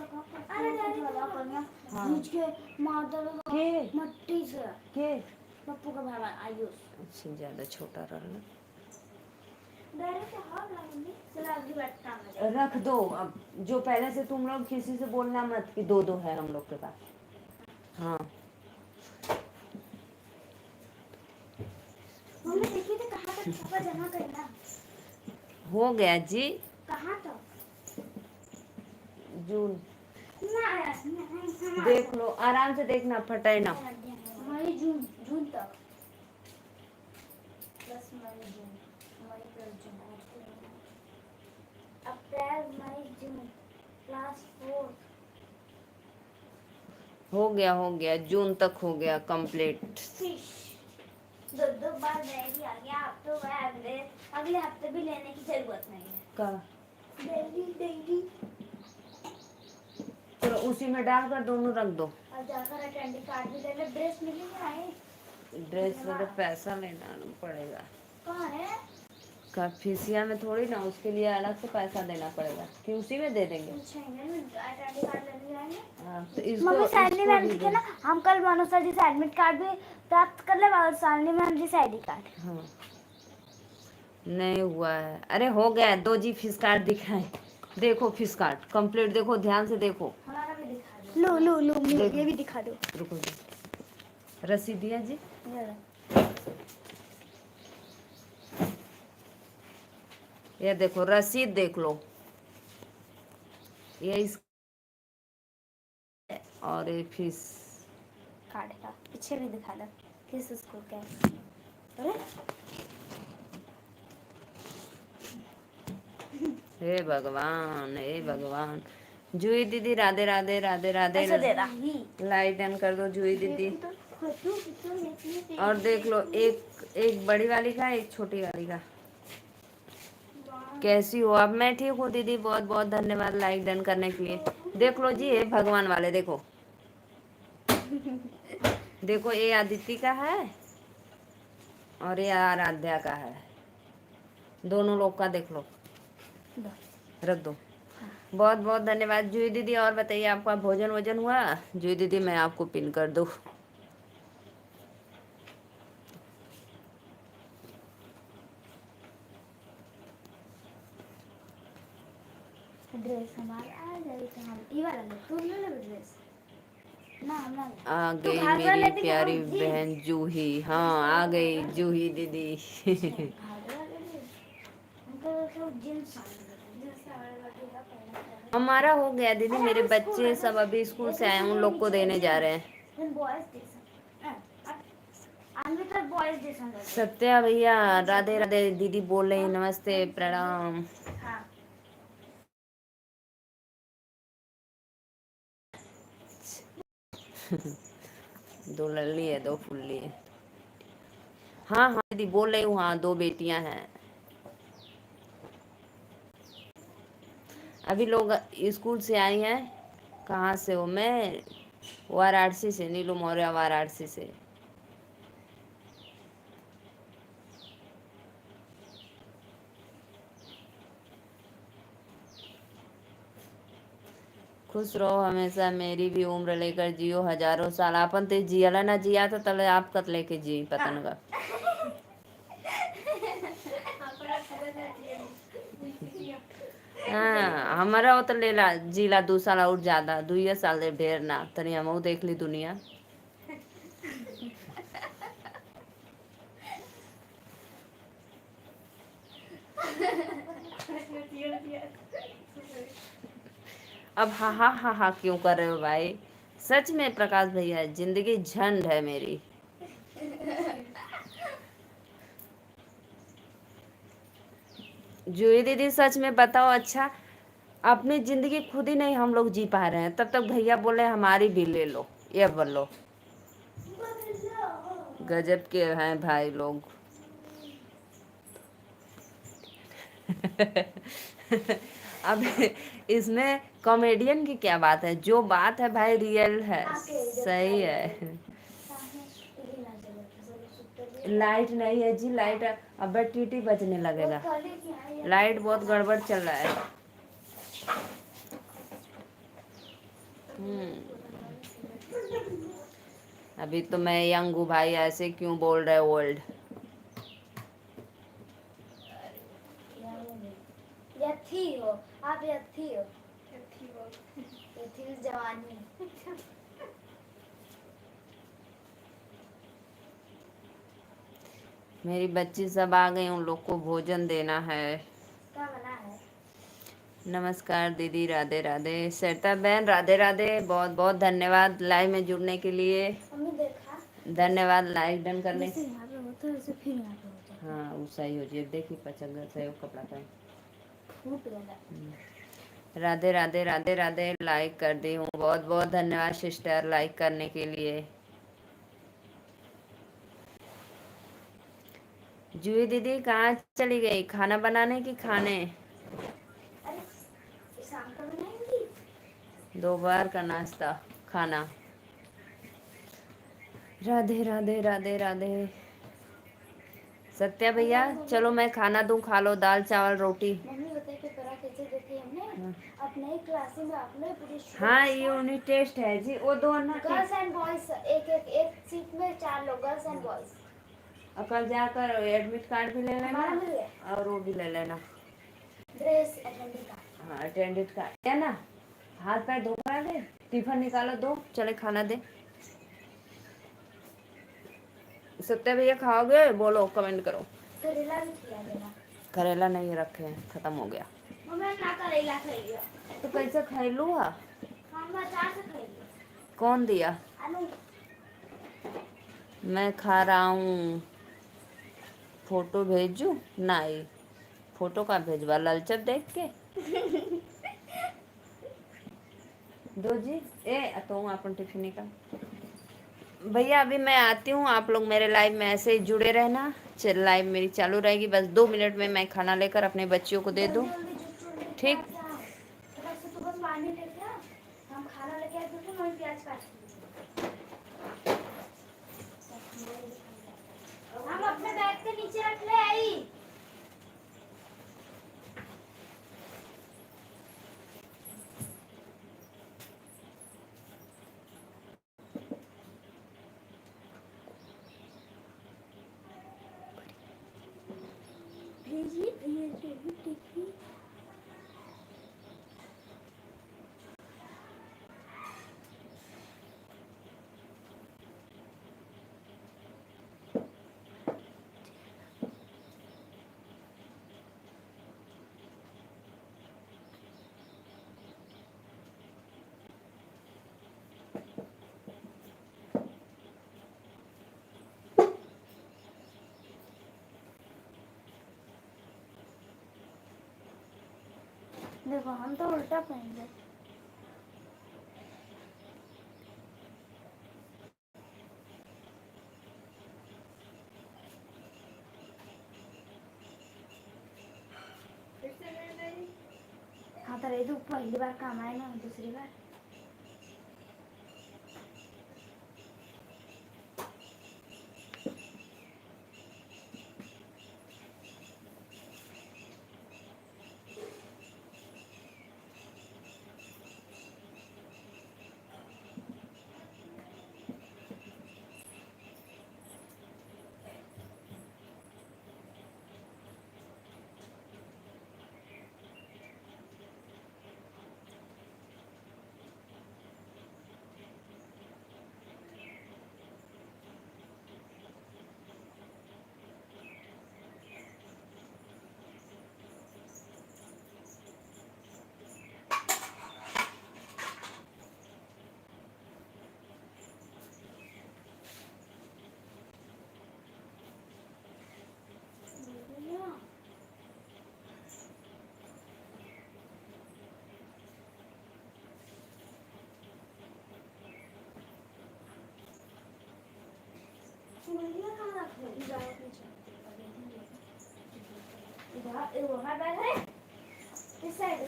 अरे डैडी वाला करना पूछ के मादर के मट्टी से के पप्पू का भाई आयुष अच्छा ज्यादा छोटा रहना। डैडी से हाथ लगेंगे चला अभी बैठता है। रख दो अब, जो पहले से तुम लोग किसी से बोलना मत कि दो दो है हम लोग के पास। हाँ मम्मी देखिए तो कहाँ तक छापा जमा करना हो गया जी। कहाँ तक जून ना देख लो, आराम से देखना, फटाए ना। मई जून जून तक प्लस मई जून मई प्लस जून अप्रैल मई जून क्लास 4 हो गया जून तक हो गया कंप्लीट। दो बार डेली आ गया, अब तो अगले हफ्ते भी लेने की जरूरत नहीं है। का डेली डेली चलो उसी में डालकर दोनों रख दो। और जाकर अटेंडी कार्ड भी ले ले। ड्रेस मिलेगा है ड्रेस में तो पैसा लेना पड़ेगा। कहाँ है का फीसिया में थोड़ी ना, उसके लिए अलग से पैसा देना पड़ेगा कि उसी में दे देंगे। अटेंडी कार्ड लेने जाएंगे। हाँ तो मम्मी सालनी मैम जी के ना हम कल मनोज जी से एडमिट कार्ड भी प्राप्त कर ले और सालनी मैम जी से आईडी कार्ड। हाँ नहीं हुआ है, अरे हो गया है। 2 जी फीस कार्ड दिखाएं, देखो फीस कार्ड कंप्लीट, देखो ध्यान से देखो। हमारा भी दिखा दो। लो लो लो ये भी दिखा दो। रुको जी, रसीद दिया जी। ये देखो रसीद देख लो, ये इस और ये फीस कार्ड का पीछे भी दिखा दो किस स्कूल का। अरे हे भगवान हे भगवान। जूही दीदी राधे राधे राधे राधे। लाइट ऑन कर दो जूही दीदी। और देख लो, एक बड़ी वाली का, एक छोटी वाली का। कैसी हो आप? मैं ठीक हूँ दीदी, बहुत बहुत धन्यवाद लाइक डन करने के लिए। देख लो जी, ये भगवान वाले देखो देखो, ये आदित्य का है और ये आराध्या का है, दोनों लोग का देख लो, रख दो। बहुत बहुत धन्यवाद जूही दीदी। और बताइए आपका भोजन वोजन हुआ? जूही दीदी मैं आपको पिन कर दूँ। ड्रेस हमारा आ जाए तो हम ई वाला ले, तुम ले ले ड्रेस ना हम ना आ तू गई घाघरा मेरी लेती कि हम प्यारी जीन्स बहन जूही। हाँ आ गई जूही दीदी। घाघरा ले ले हमको तो जीन्स जीन्स का वाला लगेगा पहनना हमारा हो गया दीदी, अरे मेरे हम स्कूल बच्चे सब अभी स्कूल से आए, उन लोग को देने जा रहे हैं। then boys station आंधी तर boys station लगे सत्या भैया राधे राधे, दीदी बोल रही नमस्ते प्रणाम। हाँ दो लल्ली है दो फुल्ली है। हाँ हाँ दीदी बोल रही हूँ, हाँ 2 बेटियां हैं। अभी लोग स्कूल से आई हैं। कहाँ से हो? मैं वाराणसी से, नीलू मौर्य वाराणसी से। खुश रहो हमेशा, मेरी भी उम्र लेकर जियो हजारों साल। आपन ते जियला ना जिया तो तले आप कत लेके जी पता नगा। हाँ हमारा वो तो लेला जिला 2 साल और ज्यादा, 2 साल दे ढेर ना, तनी हम देख ली दुनिया। अब हा हा हा हा क्यों कर रहे हो भाई? सच में प्रकाश भैया जिंदगी झंड है मेरी। जूही दीदी सच में बताओ, अच्छा अपनी जिंदगी खुद ही नहीं हम लोग जी पा रहे हैं, तब तक भैया बोले हमारी भी ले लो, ये बोलो। गजब के हैं भाई लोग। अब इसमें कॉमेडियन की क्या बात है, जो बात है भाई रियल है, सही है। लाइट नहीं है जी, लाइट अब टीटी बजने लगेगा। लाइट बहुत गड़बड़ चल रहा है। अभी तो मैं यंग हूँ भाई, ऐसे क्यों बोल रहे ओल्ड? यथी हो आप, यथी हो यथी जवानी। मेरी बच्ची सब आ गई, उन लोग को भोजन देना है। क्या बना है? नमस्कार दीदी, राधे राधे। सरिता बहन राधे राधे, बहुत बहुत धन्यवाद लाइव में जुड़ने के लिए। हमने देखा धन्यवाद लाइक डन करने। जैसे यहाँ पे होता है वैसे फिर यहाँ पे होता है। हाँ वो सही हो जाए, देखिए पचंगा सही कपड़ा पहन। फूट गया। राधे राधे राधे राधे, लाइक कर दी हूँ, बहुत बहुत धन्यवाद सिस्टर लाइक करने के लिए। जूही दीदी कहाँ चली गई, खाना बनाने की खाने? अरे शाम को बनाएंगी 2 बार का नाश्ता खाना। राधे राधे राधे राधे। सत्या भैया चलो मैं खाना दूं, खा लो दाल चावल रोटी। मम्मी बताए पेपरा कैसे देती हमने अपने ही क्लास में अपने पूरी हाँ ये यूनिट टेस्ट है जी, वो दो ना गर्ल्स एंड बॉयज एक सीट में 4 लोग गर्ल्स एंड बॉयज। और कल जाकर एडमिट कार्ड भी ले लेना हमारा मिल गया। और वो भी ले लेना, ड्रेस अटेंडेंट का। हाँ अटेंडेंट कार्ड है ना। हाथ पैर धो कर दे, टिफिन निकालो दो, चले खाना दे। सत्या भैया खाओगे? बोलो कमेंट करो। करेला भी खिला देना। करेला नहीं रखे हैं, खत्म हो गया। मम्मी ना करेला खाई लिया तो कैसे खाई लू? हम अचार से खाई लिया। कौन दिया? अनु मैं खा रहा हूँ। फोटो भेजू? नहीं फोटो का भेजवा, ललचत देख के। दो जी ए तो अपन टिफिन निकाल। भैया अभी मैं आती हूँ, आप लोग मेरे लाइव में ऐसे ही जुड़े रहना। चल लाइव मेरी चालू रहेगी, बस 2 मिनट में मैं खाना लेकर अपने बच्चियों को दे दूँ। ठीक तो बस पानी लेके आ, हम खाना लेके आए तो मैं प्याज काट हम अपने बैग के नीचे रख ले आई। भेजिए भैया देखो हम तो उल्टा पहन रहे। हाँ तो रेदू पहली बार काम आए ना, दूसरी बार वहाँ बैठ है इस साइड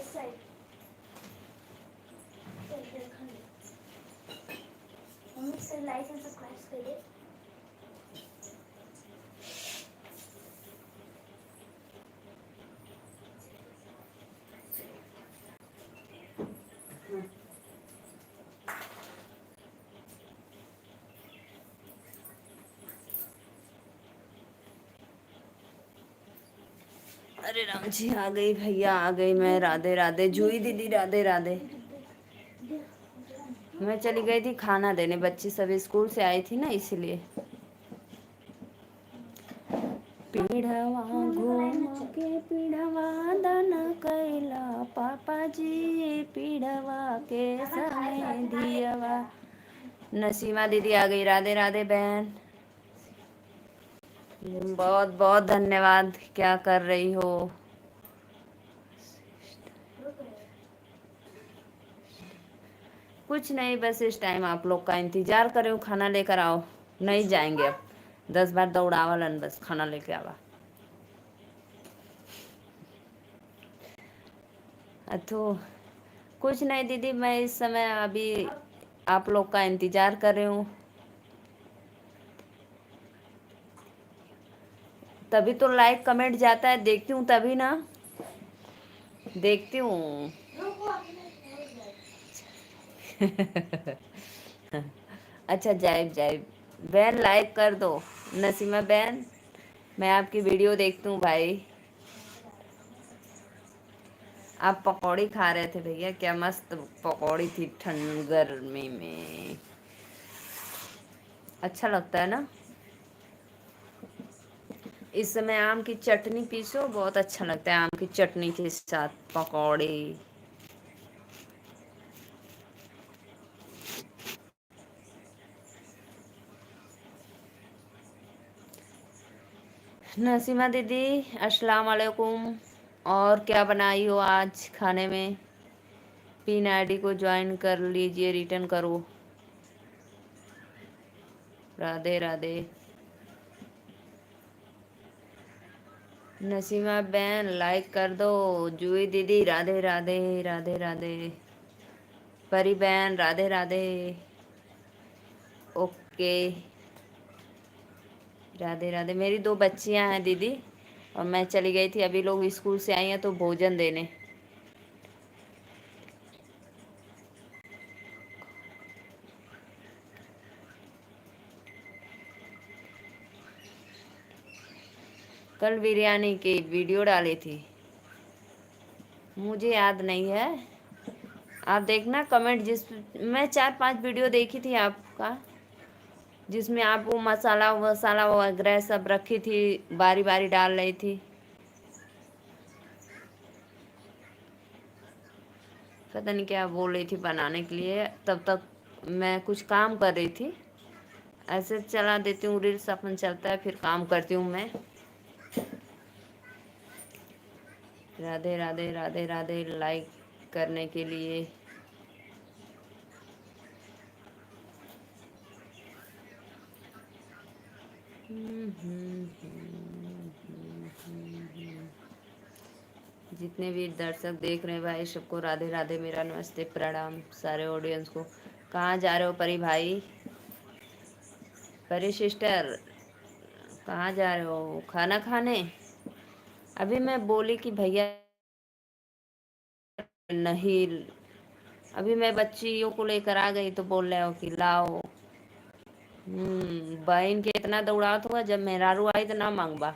हम इससे लाइक एंड सब्सक्राइब करिए। अरे राम जी, आ गई भैया, आ गई मैं। राधे राधे जूही दीदी, राधे राधे। मैं चली गई थी खाना देने, बच्ची सब स्कूल से आई थी ना, इसलिए। पीढ़वा घूम के पीढ़वा दाना कैला पापा जी, पीढ़वा के समय दियवा। नसीमा दीदी आ गई, राधे राधे बहन। बहुत बहुत धन्यवाद। क्या कर रही हो? कुछ नहीं, बस इस टाइम आप लोग का इंतजार कर रहे हो, खाना लेकर आओ। नहीं जाएंगे अब, 10 बार दौड़ावलन, बस खाना लेके आवा। तो कुछ नहीं दीदी, मैं इस समय अभी आप लोग का इंतजार कर रही हूँ। तभी तो लाइक कमेंट जाता है, देखती हूँ तभी ना, देखती हूँ। अच्छा जाइब जाइब बहन, लाइक कर दो। नसीमा बहन, मैं आपकी वीडियो देखती हूँ भाई। आप पकौड़ी खा रहे थे भैया, क्या मस्त पकौड़ी थी ठंड गर्मी में। अच्छा लगता है ना। इस समय आम की चटनी पीसो, बहुत अच्छा लगता है आम की चटनी के साथ पकौड़ी। नसीमा दीदी अस्सलाम वालेकुम। और क्या बनाई हो आज खाने में? पिन आईडी को ज्वाइन कर लीजिए, रिटर्न करो। राधे राधे। नसीमा बहन लाइक कर दो। जूही दीदी राधे राधे, राधे राधे। परी बहन राधे राधे। ओके, राधे राधे। मेरी 2 बच्चियां हैं दीदी, और मैं चली गई थी, अभी लोग स्कूल से आई हैं तो भोजन देने। कल बिरयानी की वीडियो डाली थी, मुझे याद नहीं है। आप देखना कमेंट, जिस मैं 4-5 वीडियो देखी थी आपका, जिसमें आप वो मसाला वसाला वगैरह सब रखी थी, बारी बारी डाल रही थी। पता नहीं क्या बोल रही थी बनाने के लिए, तब तक मैं कुछ काम कर रही थी। ऐसे चला देती हूँ रील्स, अपन चलता है, फिर काम करती हूँ मैं। राधे राधे राधे राधे लाइक करने के लिए। जितने भी दर्शक देख रहे हैं भाई सबको राधे राधे, मेरा नमस्ते प्रणाम सारे ऑडियंस को। कहाँ जा रहे हो परी भाई, परी सिस्टर कहाँ जा रहे हो खाना खाने? अभी मैं बोली कि भैया नहीं, अभी मैं बच्चियों को लेकर आ गई तो बोल रहे हो कि लाओ। बहन के इतना दौड़ात हुआ, जब मेहरारू आई तो ना मांगबा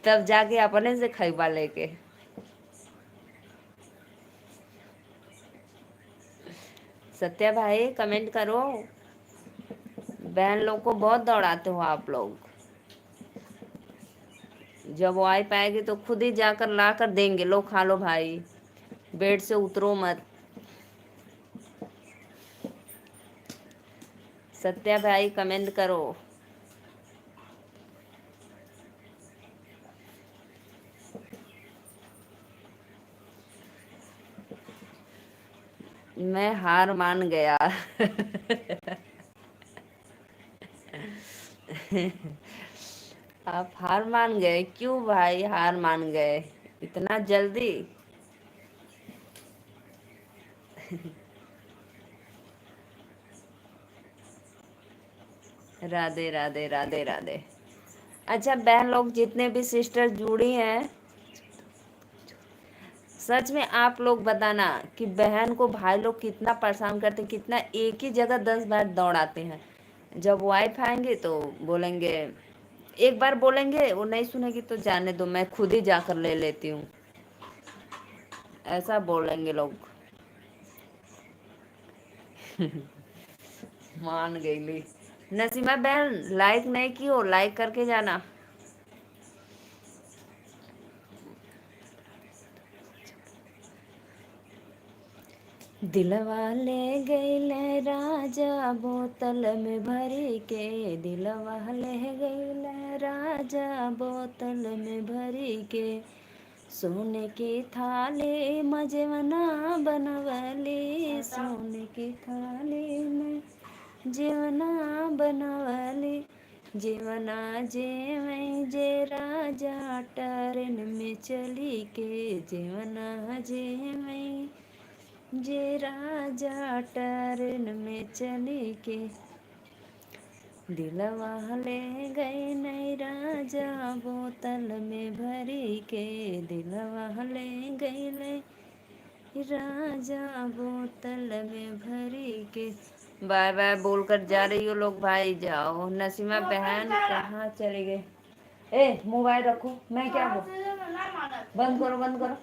तब जाके अपने से खैबा लेके। सत्या भाई कमेंट करो, बहन लोग को बहुत दौड़ाते हो आप लोग। जब वो आई पाएगी तो खुद ही जाकर ला कर देंगे, लो खा लो भाई, बेड से उतरो मत। सत्या भाई कमेंट करो। मैं हार मान गया आप हार मान गए क्यों भाई, हार मान गए इतना जल्दी? राधे राधे राधे राधे। अच्छा बहन लोग जितने भी सिस्टर जुड़ी हैं, सच में आप लोग बताना कि बहन को भाई लोग कितना परेशान करते हैं, कितना एक ही जगह 10 बार दौड़ाते हैं। जब वाइफ आएंगे तो बोलेंगे, एक बार बोलेंगे वो नहीं सुनेगी तो जाने दो मैं खुद ही जाकर ले लेती हूँ, ऐसा बोलेंगे लोग। मान गई ली। नसीमा बहन लाइक नहीं की हो, लाइक करके जाना। दिलवा ले गईले राजा बोतल में भरी के, दिलवा ले गईले राजा बोतल में भरी के, सोने की थाली मजवना बनवली, सोने की थाली में जीवना बनवली, जीवना जेवै जे राजा टरन में चली के, जीवना जेवै जे राजा टरन में चली के, दिलवा ले गए नई राजा बोतल में भरी के, दिलवा ले गए नई राजा बोतल में भरी के। बाय बाय बोलकर जा रही हो लोग भाई, जाओ। नसीमा बहन कहाँ चले गए? ए मोबाइल रखो, मैं क्या बोल, बंद करो बंद करो,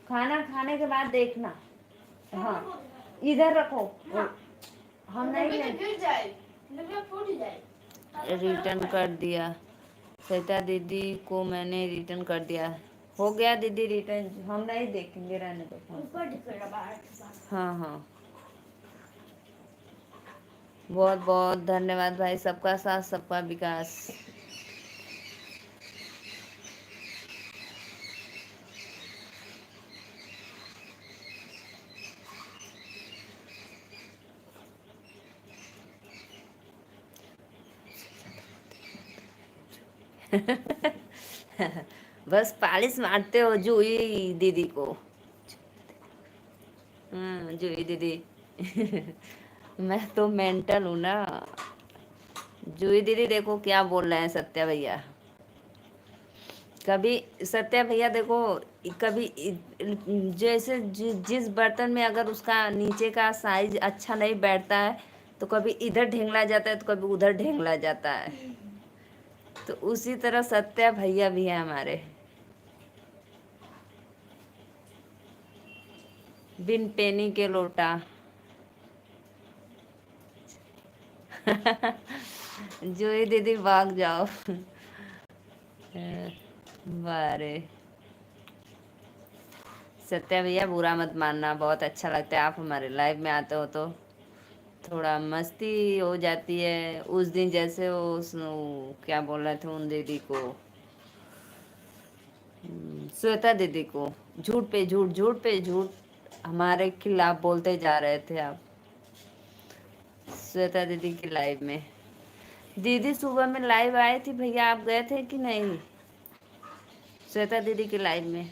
खाना खाने के बाद देखना। हाँ इधर रखो, हम नहीं रिटर्न कर दिया। सविता दीदी को मैंने रिटर्न कर दिया। हो गया दीदी रिटर्न, हम नहीं देखेंगे, रहने दो फोन। हाँ हाँ बहुत बहुत धन्यवाद भाई, सबका साथ सबका विकास। बस पालिश मारते हो जूही दीदी को। जूही दीदी मैं तो मेंटल हूँ ना। जूही दीदी देखो क्या बोल रहे हैं सत्या भैया। कभी सत्या भैया देखो, कभी जैसे जिस बर्तन में अगर उसका नीचे का साइज अच्छा नहीं बैठता है तो कभी इधर ढेंगला जाता है तो कभी उधर ढेंगला जाता है। तो उसी तरह सत्या भैया भी है हमारे, बिन पेनी के लोटा। जूही दीदी भाग जाओ। बारे सत्या भैया बुरा मत मानना, बहुत अच्छा लगता है आप हमारे लाइव में आते हो तो थोड़ा मस्ती हो जाती है। उस दिन जैसे क्या बोल रहे थे उन दीदी को, श्वेता दीदी को, झूठ पे झूठ, झूठ पे झूठ हमारे खिलाफ बोलते जा रहे थे आप। श्वेता दीदी की लाइव में, दीदी सुबह में लाइव आए थी भैया, आप गए थे कि नहीं श्वेता दीदी की लाइव में?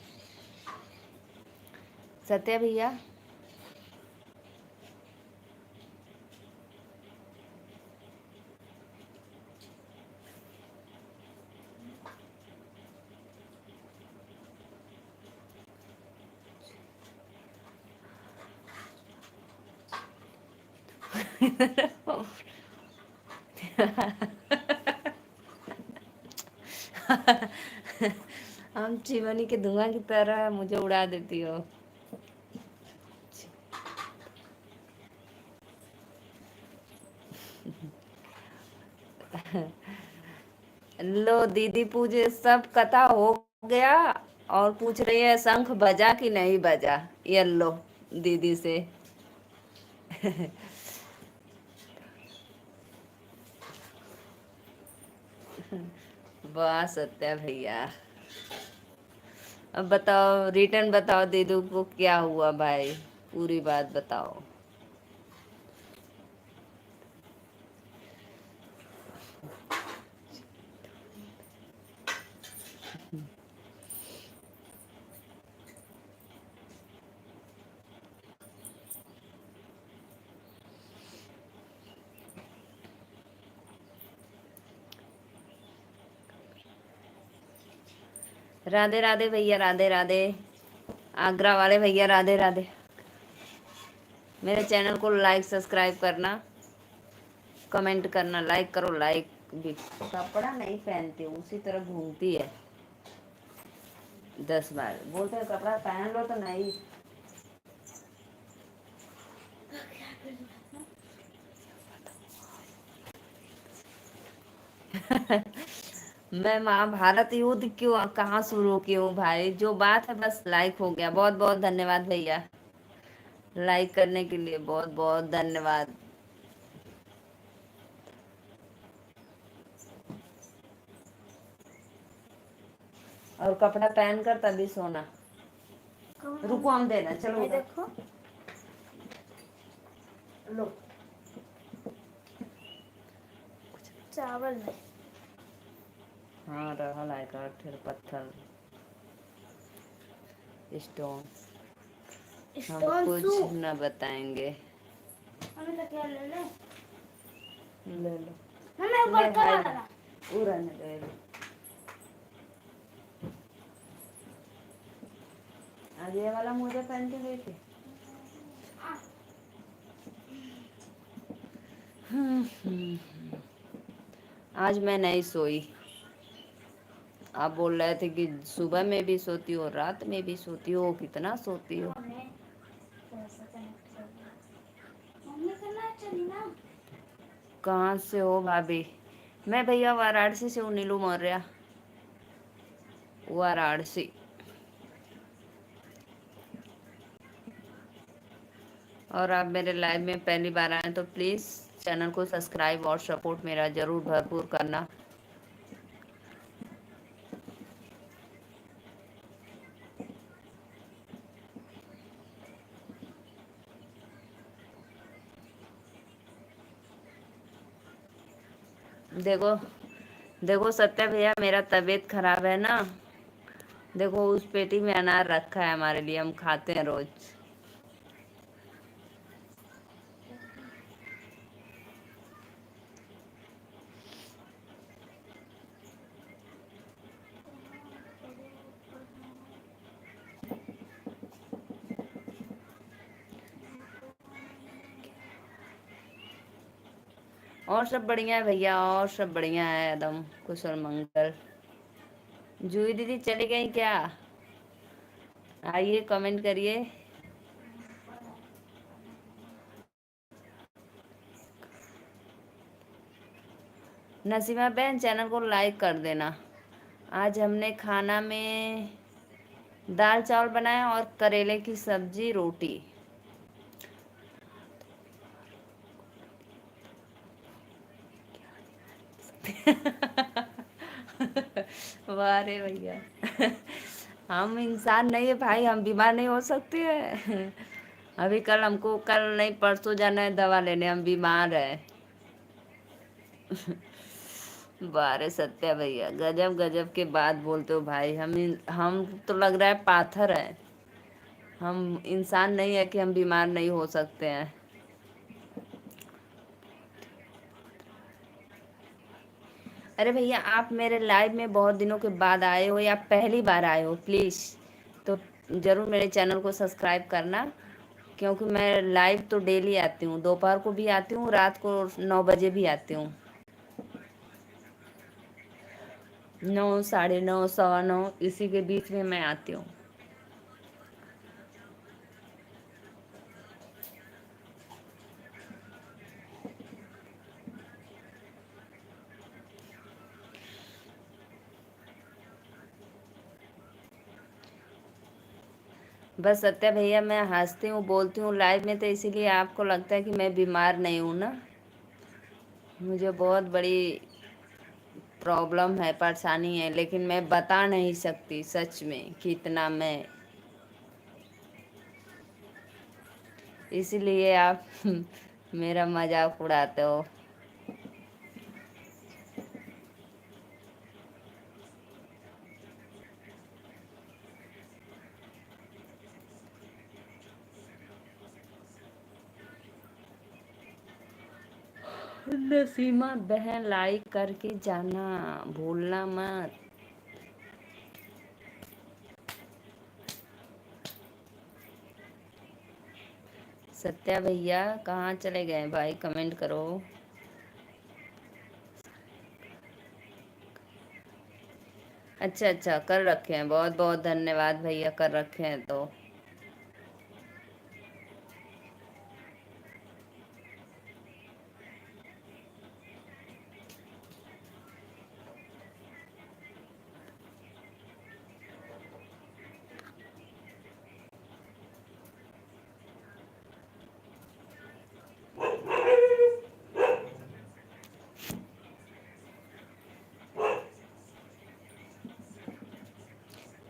सत्या भैया हम चिमनी के धुआं की तरह मुझे उड़ा देती हो। लो दीदी पूजे, सब कथा हो गया और पूछ रही है शंख बजा कि नहीं बजा। ये लो दीदी से। वाह सत्या भैया, अब बताओ, रिटर्न बताओ दीदी को क्या हुआ भाई, पूरी बात बताओ। राधे राधे भैया, राधे राधे। आगरा वाले भैया राधे राधे। मेरे चैनल को लाइक सब्सक्राइब करना, कमेंट करना, लाइक करो, लाइक भी। कपड़ा नहीं पहनती, उसी तरह घूमती है। 10 बार बोलते हैं कपड़ा पहन लो तो नहीं। मैं महाभारत युद्ध क्यों कहाँ शुरू की हूँ भाई, जो बात है बस लाइक हो गया। बहुत बहुत धन्यवाद भैया, लाइक करने के लिए बहुत बहुत धन्यवाद। और कपड़ा पहन कर तभी सोना। रुको हम देना, चलो देखो लो चावल में। हाँ रहा लाइक, फिर पत्थर स्टोन, हम कुछ न बताएंगे। हमें तो क्या ले ले ले लो, हमें ऊपर करा लगा पूरा न ले लो। आज ये वाला मुझे पहन के देखिए। आज मैं नहीं सोई। आप बोल रहे थे कि सुबह में भी सोती हो, रात में भी सोती हो, कितना सोती हो? कहाँ से हो भाभी? मैं भैया वाराणसी से हूँ, नीलू मौर्य, वाराणसी। और आप मेरे लाइव में पहली बार आए तो प्लीज़ चैनल को सब्सक्राइब और सपोर्ट मेरा ज़रूर भरपूर करना। देखो देखो सत्या भैया, मेरा तबीयत खराब है ना, देखो उस पेटी में अनार रखा है हमारे लिए, हम खाते हैं रोज। और सब बढ़िया है भैया, और सब बढ़िया है एकदम कुशल मंगल। जूही दीदी चली गई क्या? आइए कमेंट करिए। नसीमा बहन चैनल को लाइक कर देना। आज हमने खाना में दाल चावल बनाया और करेले की सब्जी रोटी। वाह रे भैया। हम इंसान नहीं है भाई, हम बीमार नहीं हो सकते हैं। अभी कल नहीं परसों जाना है दवा लेने, हम बीमार है। बारे सत्या भैया, गजब गजब के बात बोलते हो भाई। हम तो लग रहा है पाथर है। हम इंसान नहीं है कि हम बीमार नहीं हो सकते हैं। अरे भैया, आप मेरे लाइव में बहुत दिनों के बाद आए हो या पहली बार आए हो, प्लीज़ तो ज़रूर मेरे चैनल को सब्सक्राइब करना। क्योंकि मैं लाइव तो डेली आती हूँ, दोपहर को भी आती हूँ, रात को 9 बजे भी आती हूँ। 9, 9:30, 9:15 इसी के बीच में मैं आती हूँ। बस सत्या भैया, मैं हंसती हूँ बोलती हूँ लाइव में तो इसीलिए आपको लगता है कि मैं बीमार नहीं हूँ ना। मुझे बहुत बड़ी प्रॉब्लम है, परेशानी है, लेकिन मैं बता नहीं सकती सच में कितना मैं, इसीलिए आप मेरा मजाक उड़ाते हो। नसीमा बहन, लाइक करके जाना भूलना मत। सत्या भैया कहाँ चले गए भाई, कमेंट करो। अच्छा अच्छा, कर रखे हैं, बहुत बहुत धन्यवाद भैया, कर रखे हैं तो।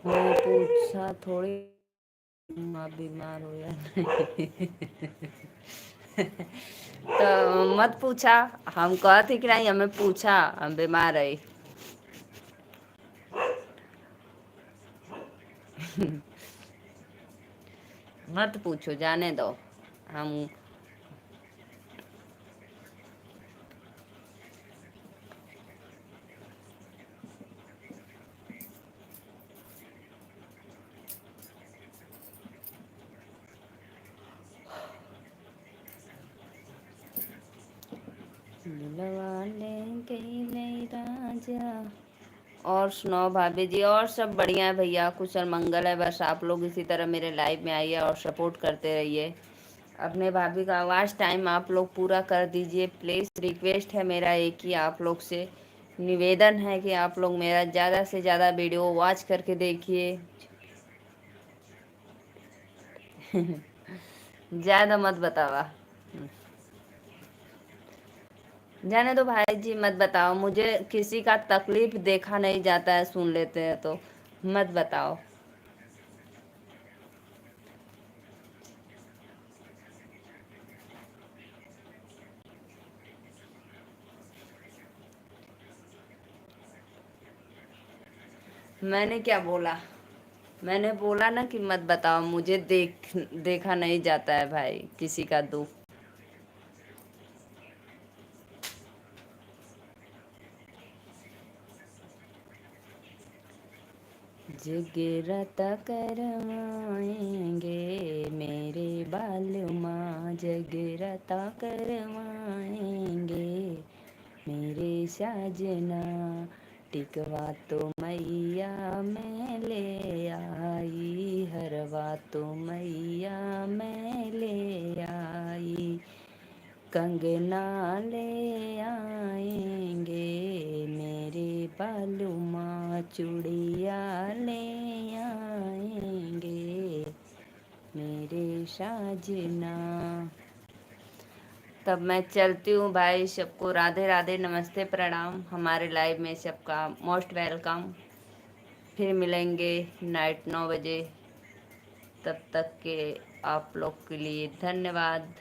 मैं पूछा थोड़ी आप बीमार हो या नहीं। तो मत पूछा, हम कहते कि नहीं, हमें पूछा हम बीमार है। मत पूछो, जाने दो। हम दिलवा लेंगे नहीं राजा। और सुनाओ भाभी जी, और सब बढ़िया है भैया, कुशल मंगल है। बस आप लोग इसी तरह मेरे लाइव में आइए और सपोर्ट करते रहिए। अपने भाभी का आवाज़ टाइम आप लोग पूरा कर दीजिए प्लीज़, रिक्वेस्ट है मेरा एक ही आप लोग से निवेदन है कि आप लोग मेरा ज़्यादा से ज़्यादा वीडियो वॉच करके देखिए। ज़्यादा मत बतावा, जाने दो भाई जी, मत बताओ। मुझे किसी का तकलीफ देखा नहीं जाता है, सुन लेते हैं तो मत बताओ। मैंने क्या बोला? मैंने बोला ना कि मत बताओ, मुझे देखा नहीं जाता है भाई किसी का दुख। जगराता करवाएंगे मेरे बालमा, जगराता करवाएंगे मेरे साजना, टिकवा तो मैया मैं ले आई, हरवा तो मैया मैं ले आई, कंगना ले आएंगे मेरे बालूमा, चूड़िया ले आएंगे मेरे साजना। तब मैं चलती हूँ भाई, सबको राधे राधे, नमस्ते, प्रणाम। हमारे लाइव में सबका मोस्ट वेलकम। फिर मिलेंगे नाइट 9 बजे। तब तक के आप लोग के लिए धन्यवाद।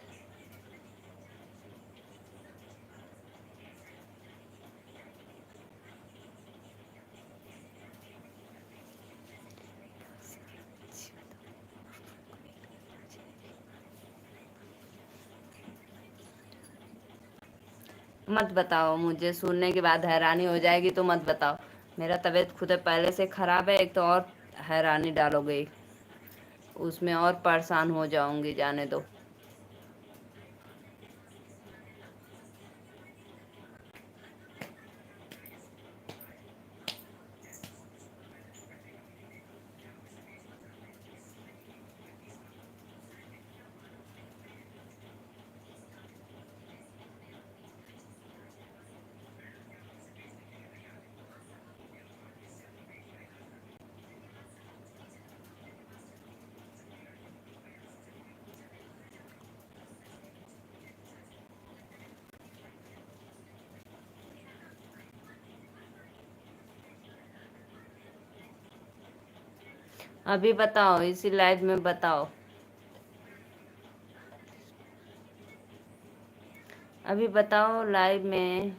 मत बताओ, मुझे सुनने के बाद हैरानी हो जाएगी तो मत बताओ। मेरा तबीयत खुद पहले से ख़राब है, एक तो और हैरानी डालोगे, उसमें और परेशान हो जाऊंगी। जाने दो। अभी बताओ, इसी लाइव में बताओ। अभी बताओ लाइव में।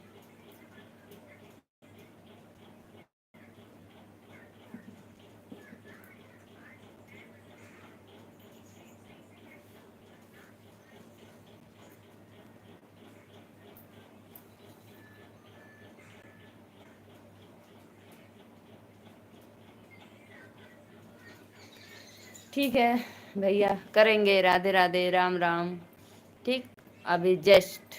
ठीक है भैया, करेंगे। राधे राधे, राम राम। ठीक, अभी जस्ट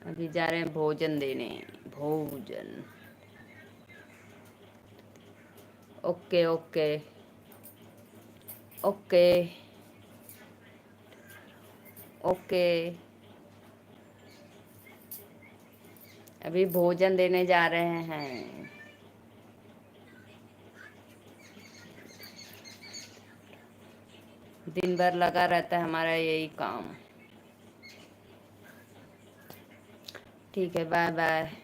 अभी जा रहे हैं भोजन देने। भोजन। Okay okay okay okay. अभी भोजन देने जा रहे हैं। दिन भर लगा रहता है हमारा यही काम। ठीक है, बाय बाय।